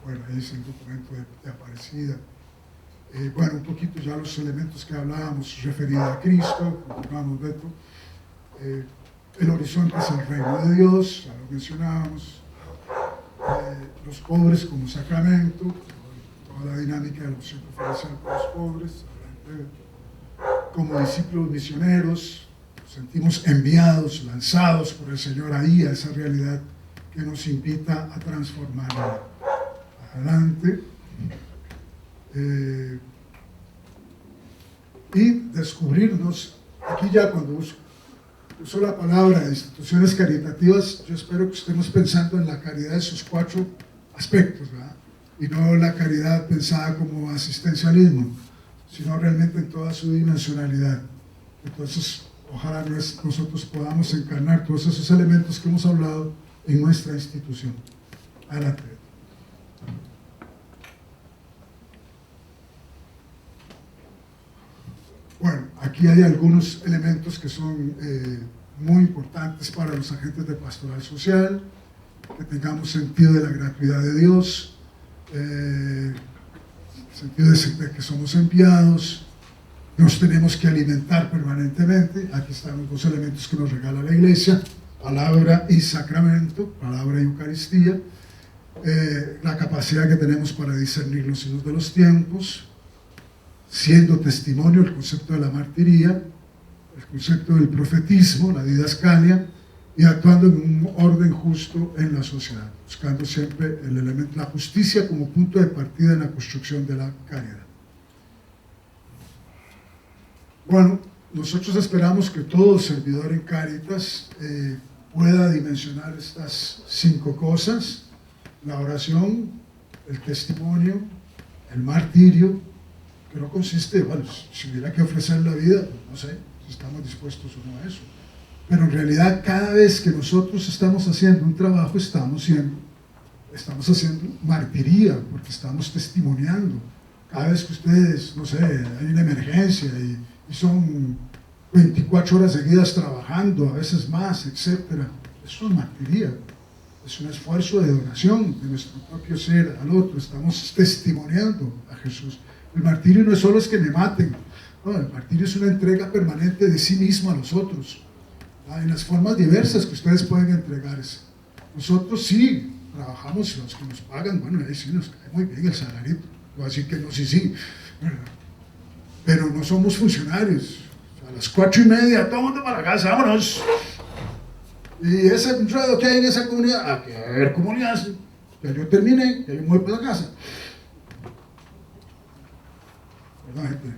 [SPEAKER 2] Bueno, ahí es el documento de Aparecida. Bueno, un poquito ya los elementos que hablábamos referidos a Cristo, continuamos, Beto. El horizonte es el reino de Dios, ya lo mencionábamos. Los pobres como sacramento, toda la dinámica de la opción preferencial para los pobres. Como discípulos misioneros, nos sentimos enviados, lanzados por el Señor ahí a esa realidad que nos invita a transformarla. Adelante. Y descubrirnos, aquí ya cuando uso la palabra de instituciones caritativas, yo espero que estemos pensando en la caridad de sus 4 aspectos, ¿verdad? Y no la caridad pensada como asistencialismo, sino realmente en toda su dimensionalidad. Entonces, ojalá nosotros podamos encarnar todos esos elementos que hemos hablado en nuestra institución. Adelante. Bueno, aquí hay algunos elementos que son muy importantes para los agentes de pastoral social. que tengamos sentido de la gratuidad de Dios, sentido de que somos enviados, nos tenemos que alimentar permanentemente. Aquí están los dos elementos que nos regala la Iglesia: palabra y sacramento, palabra y Eucaristía. La capacidad que tenemos para discernir los signos de los tiempos, siendo testimonio, el concepto de la martiría, el concepto del profetismo, la didascalia, y actuando en un orden justo en la sociedad, buscando siempre el elemento, la justicia como punto de partida en la construcción de la caridad. Bueno, nosotros esperamos que todo servidor en Cáritas pueda dimensionar estas 5 cosas: la oración, el testimonio, el martirio, que no consiste, bueno, si hubiera que ofrecer la vida, pues no sé si estamos dispuestos o no a eso, pero en realidad cada vez que nosotros estamos haciendo un trabajo, estamos haciendo martiría, porque estamos testimoniando. Cada vez que ustedes, no sé, hay una emergencia y son 24 horas seguidas trabajando, a veces más, etcétera, eso es martiría. Es un esfuerzo de donación de nuestro propio ser al otro. Estamos testimoniando a Jesús. El martirio no es solo es que me maten, no, el martirio es una entrega permanente de sí mismo a los otros, en las formas diversas que ustedes pueden entregarse. Nosotros sí trabajamos, los que nos pagan, bueno, ahí sí nos cae muy bien el salario, voy a decir que no, sí, ¿verdad? Pero no somos funcionarios. A las 4:30, todo el mundo para la casa, vámonos. Y ese enredo que hay en esa comunidad, a ver cómo le hacen. Ya yo terminé, ya yo me voy para la casa. ¿Verdad, gente?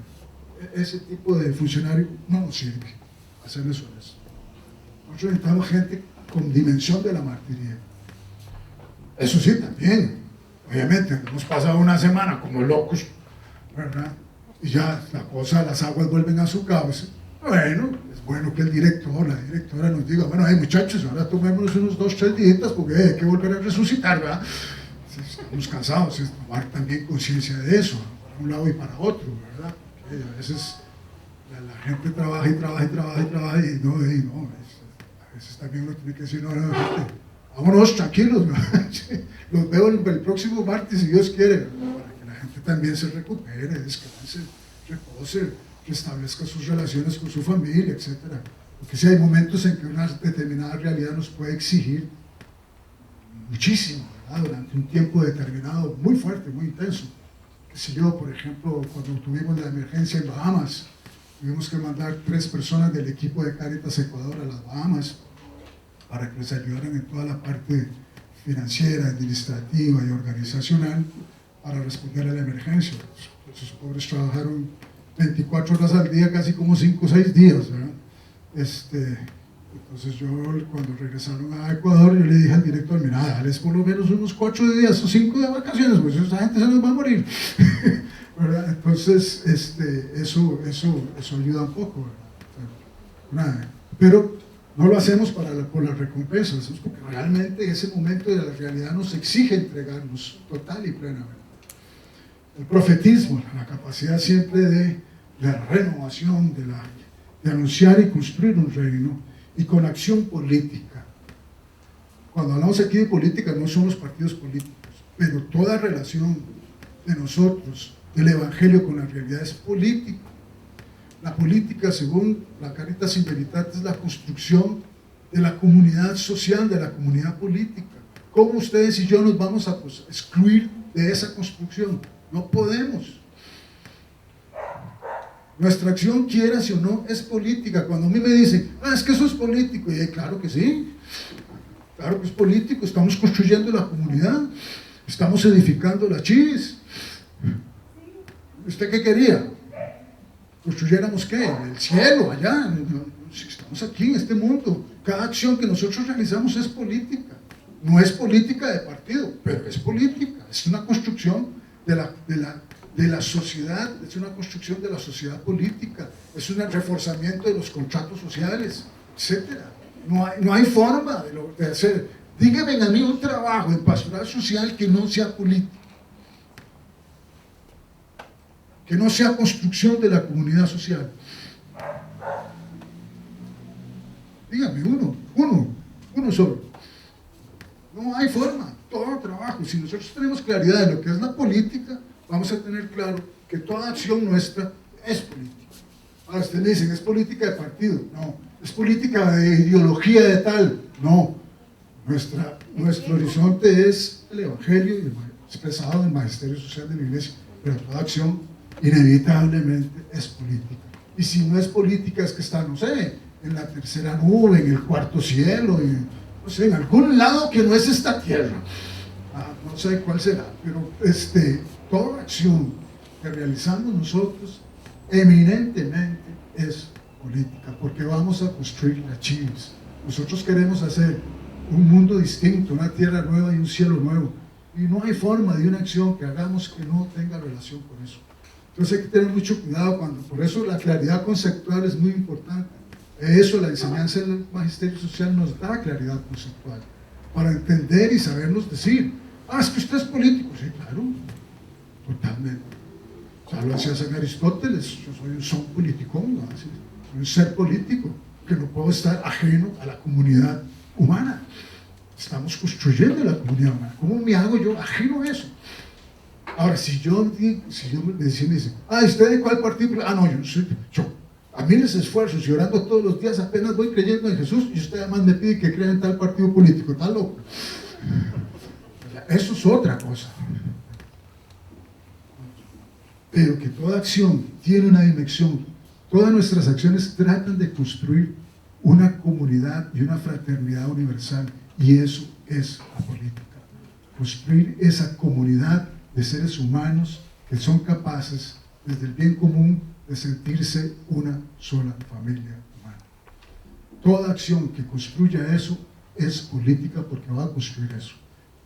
[SPEAKER 2] Ese tipo de funcionario no nos sirve, hacerles horas. Nosotros necesitamos gente con dimensión de la martiría. Eso sí, también, obviamente, hemos pasado una semana como locos, ¿verdad? Y ya la cosa, las aguas vuelven a su cauce. Bueno, es bueno que el director, la directora nos diga, bueno, muchachos, ahora tomémonos unos 2-3 días porque hay que volver a resucitar, ¿verdad? Estamos cansados, es tomar también conciencia de eso, para un lado y para otro, ¿verdad? Porque a veces la gente trabaja y no, a veces también uno tiene que decir, no, gente, vámonos tranquilos, ¿verdad? Los veo el próximo martes si Dios quiere, ¿verdad? Para que la gente también se recupere, descanse, repose, establezca sus relaciones con su familia, etc. Porque si hay momentos en que una determinada realidad nos puede exigir muchísimo, ¿verdad? Durante un tiempo determinado, muy fuerte, muy intenso. Si yo, por ejemplo, cuando tuvimos la emergencia en Bahamas, tuvimos que mandar 3 personas del equipo de Cáritas Ecuador a las Bahamas para que les ayudaran en toda la parte financiera, administrativa y organizacional para responder a la emergencia. Esos pobres trabajaron 24 horas al día, casi como 5 o 6 días, ¿verdad? Entonces yo, cuando regresaron a Ecuador, yo le dije al director, mira, dales por lo menos unos 4 días o 5 de vacaciones, pues esa gente se nos va a morir, ¿verdad? Entonces, eso ayuda un poco, ¿verdad? Pero no lo hacemos por la recompensa, lo hacemos porque realmente ese momento de la realidad nos exige entregarnos total y plenamente. El profetismo, la capacidad siempre de la renovación, de anunciar y construir un reino, y con acción política. Cuando hablamos aquí de política, no son los partidos políticos, pero toda relación de nosotros, del Evangelio con la realidad es política. La política, según la Caritas in Veritate, es la construcción de la comunidad social, de la comunidad política. ¿Cómo ustedes y yo nos vamos a excluir de esa construcción? No podemos. Nuestra acción, quieras o no, es política. Cuando a mí me dicen, es que eso es político, y claro que sí, claro que es político. Estamos construyendo la comunidad, estamos edificando la chivis. ¿Usted qué quería? ¿Construyéramos qué? El cielo, allá. Estamos aquí en este mundo. Cada acción que nosotros realizamos es política. No es política de partido, pero es política. Es una construcción de la sociedad, es una construcción de la sociedad política, es un reforzamiento de los contratos sociales, etc. No hay forma de hacer. Díganme a mí un trabajo en pastoral social que no sea político, que no sea construcción de la comunidad social. Dígame uno solo. No hay forma, todo trabajo. Si nosotros tenemos claridad de lo que es la política, vamos a tener claro que toda acción nuestra es política. Ahora ustedes me dicen, ¿es política de partido? No. ¿Es política de ideología de tal? No. Nuestro horizonte es el Evangelio expresado en el magisterio social de la Iglesia, pero toda acción inevitablemente es política. Y si no es política, es que está, no sé, en la tercera nube, en el cuarto cielo, no sé, en algún lado que no es esta tierra. No sé cuál será, pero toda acción que realizamos nosotros eminentemente es política, porque vamos a construir la Chivis. Nosotros queremos hacer un mundo distinto, una tierra nueva y un cielo nuevo, y no hay forma de una acción que hagamos que no tenga relación con eso. Entonces hay que tener mucho cuidado por eso la claridad conceptual es muy importante. Eso, la enseñanza del magisterio social nos da claridad conceptual para entender y sabernos decir, es que usted es político. Sí, claro, totalmente. O sea, lo hacía San Aristóteles, yo soy un politicón, ¿no? Soy un ser político, que no puedo estar ajeno a la comunidad humana. Estamos construyendo la comunidad humana. ¿Cómo me hago yo ajeno a eso? Ahora, si yo me dicen, ¿usted de cuál partido? No, yo a miles de esfuerzos y orando todos los días apenas voy creyendo en Jesús y usted además me pide que crea en tal partido político, tal loco. Eso es otra cosa. Pero que toda acción tiene una dimensión. Todas nuestras acciones tratan de construir una comunidad y una fraternidad universal, y eso es la política. Construir esa comunidad de seres humanos que son capaces, desde el bien común, de sentirse una sola familia humana. Toda acción que construya eso es política, porque va a construir eso.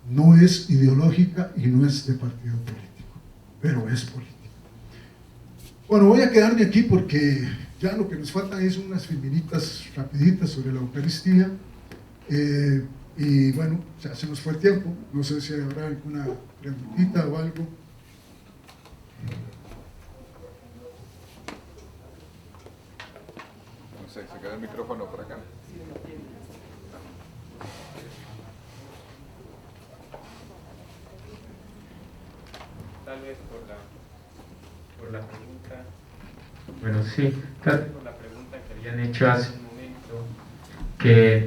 [SPEAKER 2] No es ideológica y no es de partido político, pero es política. Bueno, voy a quedarme aquí porque ya lo que nos faltan es unas filminitas rapiditas sobre la Eucaristía. Y bueno, ya se nos fue el tiempo. No sé si habrá alguna preguntita o algo.
[SPEAKER 1] No sé, se queda el micrófono por acá.
[SPEAKER 4] Tal vez por la pregunta. Bueno, sí, tal vez por la pregunta que habían hecho hace un momento, que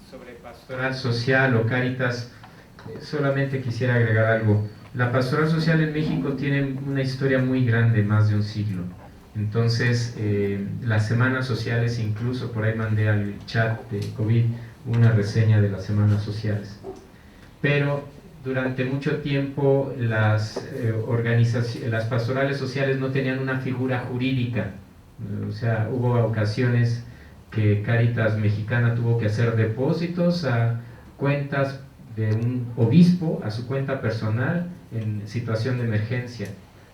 [SPEAKER 4] sobre pastoral social o Cáritas, solamente quisiera agregar algo. La pastoral social en México tiene una historia muy grande, más de un siglo. Entonces, las semanas sociales, incluso por ahí mandé al chat de COVID una reseña de las semanas sociales. Pero durante mucho tiempo las pastorales sociales no tenían una figura jurídica. O sea, hubo ocasiones que Cáritas Mexicana tuvo que hacer depósitos a cuentas de un obispo, a su cuenta personal, en situación de emergencia.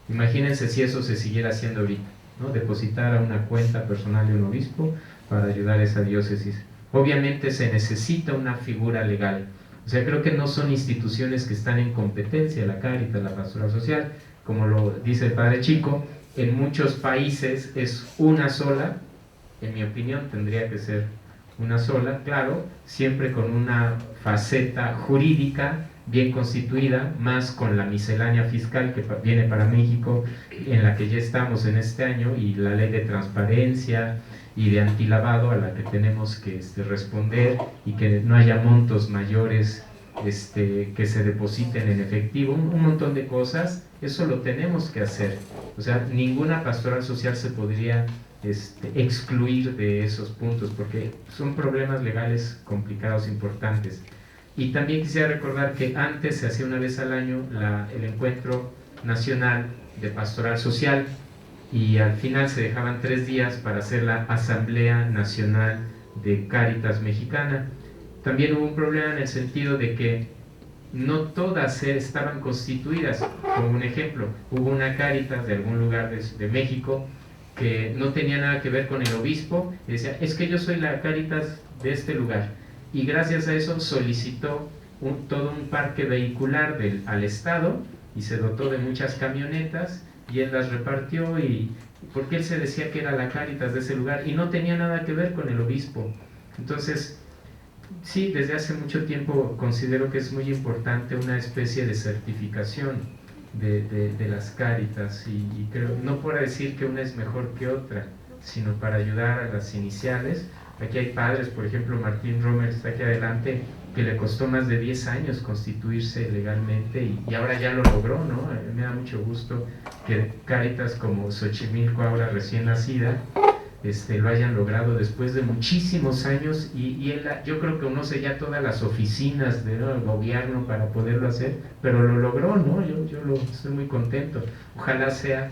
[SPEAKER 4] Imagínense si eso se siguiera haciendo ahorita, ¿no? Depositar a una cuenta personal de un obispo para ayudar a esa diócesis. Obviamente se necesita una figura legal. O sea, creo que no son instituciones que están en competencia, la Cáritas, la pastoral social, como lo dice el padre Chico. En muchos países es una sola, en mi opinión tendría que ser una sola, claro, siempre con una faceta jurídica bien constituida, más con la miscelánea fiscal que viene para México, en la que ya estamos en este año, y la ley de transparencia y de antilavado a la que tenemos que responder, y que no haya montos mayores que se depositen en efectivo, un montón de cosas. Eso lo tenemos que hacer. O sea, ninguna pastoral social se podría excluir de esos puntos, porque son problemas legales complicados, importantes. Y también quisiera recordar que antes se hacía una vez al año el encuentro nacional de pastoral social, y al final se dejaban 3 días para hacer la Asamblea Nacional de Cáritas Mexicana. También hubo un problema en el sentido de que no todas estaban constituidas. Como un ejemplo, hubo una Cáritas de algún lugar de México que no tenía nada que ver con el obispo, y decía, es que yo soy la Cáritas de este lugar, y gracias a eso solicitó todo un parque vehicular al Estado, y se dotó de muchas camionetas, y él las repartió, porque él se decía que era la Cáritas de ese lugar, y no tenía nada que ver con el obispo. Entonces, Sí, desde hace mucho tiempo considero que es muy importante una especie de certificación de las Cáritas y creo, no por decir que una es mejor que otra, sino para ayudar a las iniciales. Aquí hay padres, por ejemplo, Martín Romer está aquí adelante, que le costó más de 10 años constituirse legalmente y ahora ya lo logró, ¿no? Me da mucho gusto que Cáritas como Xochimilco, ahora recién nacida, lo hayan logrado después de muchísimos años y yo creo que conoce ya todas las oficinas del gobierno para poderlo hacer, pero lo logró, ¿no? Yo estoy muy contento. Ojalá sea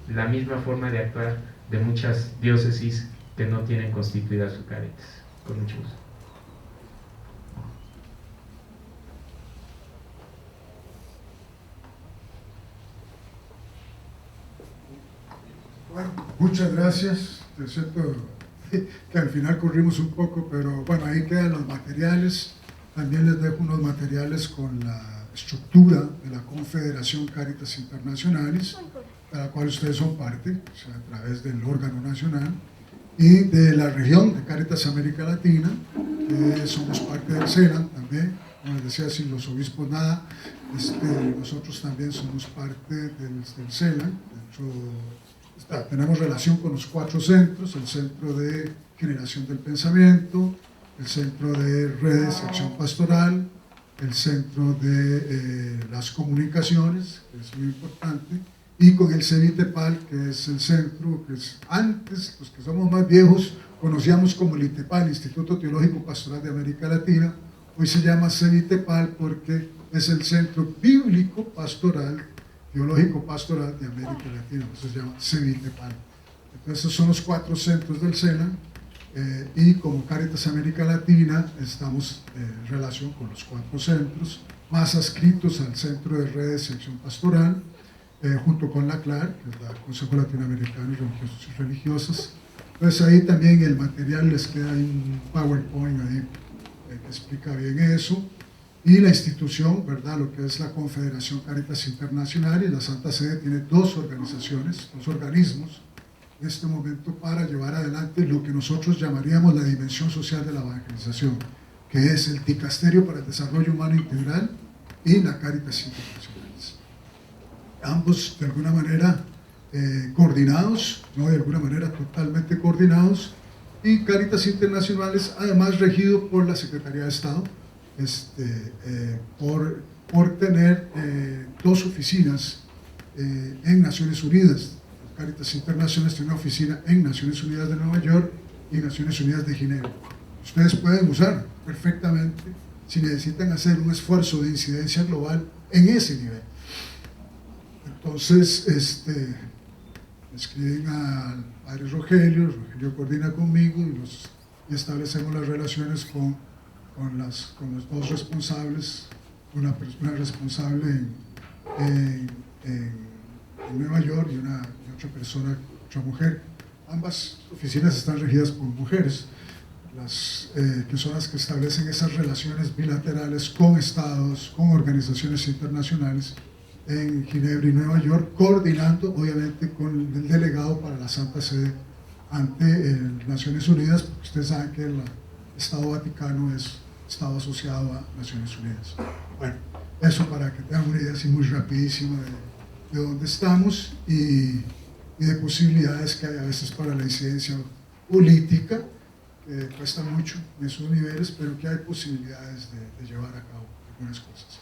[SPEAKER 4] la misma forma de actuar de muchas diócesis que no tienen constituida su Cáritas. Con mucho gusto.
[SPEAKER 2] Bueno, muchas gracias. Yo siento que al final corrimos un poco, pero bueno, ahí quedan los materiales. También les dejo unos materiales con la estructura de la Confederación Cáritas Internacionales, de la cual ustedes son parte, o sea, a través del órgano nacional, y de la región de Cáritas América Latina, que somos parte del SENA también. Como les decía, sin los obispos nada, nosotros también somos parte del SENA. Tenemos relación con los 4 centros: el Centro de Generación del Pensamiento, el Centro de Redes de Acción Pastoral, el Centro de las Comunicaciones, que es muy importante, y con el CEVITEPAL, que es el centro que antes, los que somos más viejos, conocíamos como el ITEPAL, Instituto Teológico Pastoral de América Latina. Hoy se llama CEVITEPAL porque es el Centro Bíblico Pastoral, Teológico Pastoral de América Latina, eso se llama CEVITEPAL. Entonces, esos son los 4 centros del SENA, y como Cáritas América Latina estamos en relación con los 4 centros, más adscritos al Centro de Redes y Acción Pastoral, junto con la CLAR, que es el Consejo Latinoamericano de Religiosos y Religiosas. Entonces ahí también el material les queda en un PowerPoint ahí, que explica bien eso. Y la institución, ¿verdad?, lo que es la Confederación Cáritas Internacional, y la Santa Sede tiene 2 organizaciones, 2 organismos en este momento para llevar adelante lo que nosotros llamaríamos la dimensión social de la evangelización, que es el Dicasterio para el Desarrollo Humano Integral y la Cáritas Internacionales. Ambos de alguna manera coordinados, no de alguna manera totalmente coordinados, y Cáritas Internacionales además regido por la Secretaría de Estado, por tener 2 oficinas en Naciones Unidas. Cáritas Internacionales tiene una oficina en Naciones Unidas de Nueva York y Naciones Unidas de Ginebra. Ustedes pueden usar perfectamente si necesitan hacer un esfuerzo de incidencia global en ese nivel. Entonces, escriben al padre Rogelio coordina conmigo y establecemos las relaciones con los 2 responsables, una responsable en Nueva York y otra persona, otra mujer. Ambas oficinas están regidas por mujeres, que son las que establecen esas relaciones bilaterales con estados, con organizaciones internacionales en Ginebra y Nueva York, coordinando obviamente con el delegado para la Santa Sede ante Naciones Unidas, porque ustedes saben que el Estado Vaticano es Estado asociado a Naciones Unidas. Bueno, eso para que tengan una idea así muy rapidísima de dónde estamos y de posibilidades que hay a veces para la incidencia política, que cuesta mucho en esos niveles, pero que hay posibilidades de llevar a cabo algunas cosas.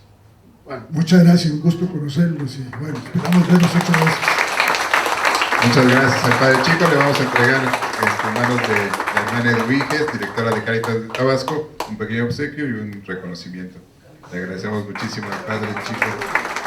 [SPEAKER 2] Bueno, muchas gracias, un gusto conocerlos y bueno, esperamos vernos otra vez.
[SPEAKER 1] Muchas gracias al Padre Chico. Le vamos a entregar en manos de la hermana Eduviges, directora de Cáritas de Tabasco, un pequeño obsequio y un reconocimiento. Le agradecemos muchísimo al Padre Chico.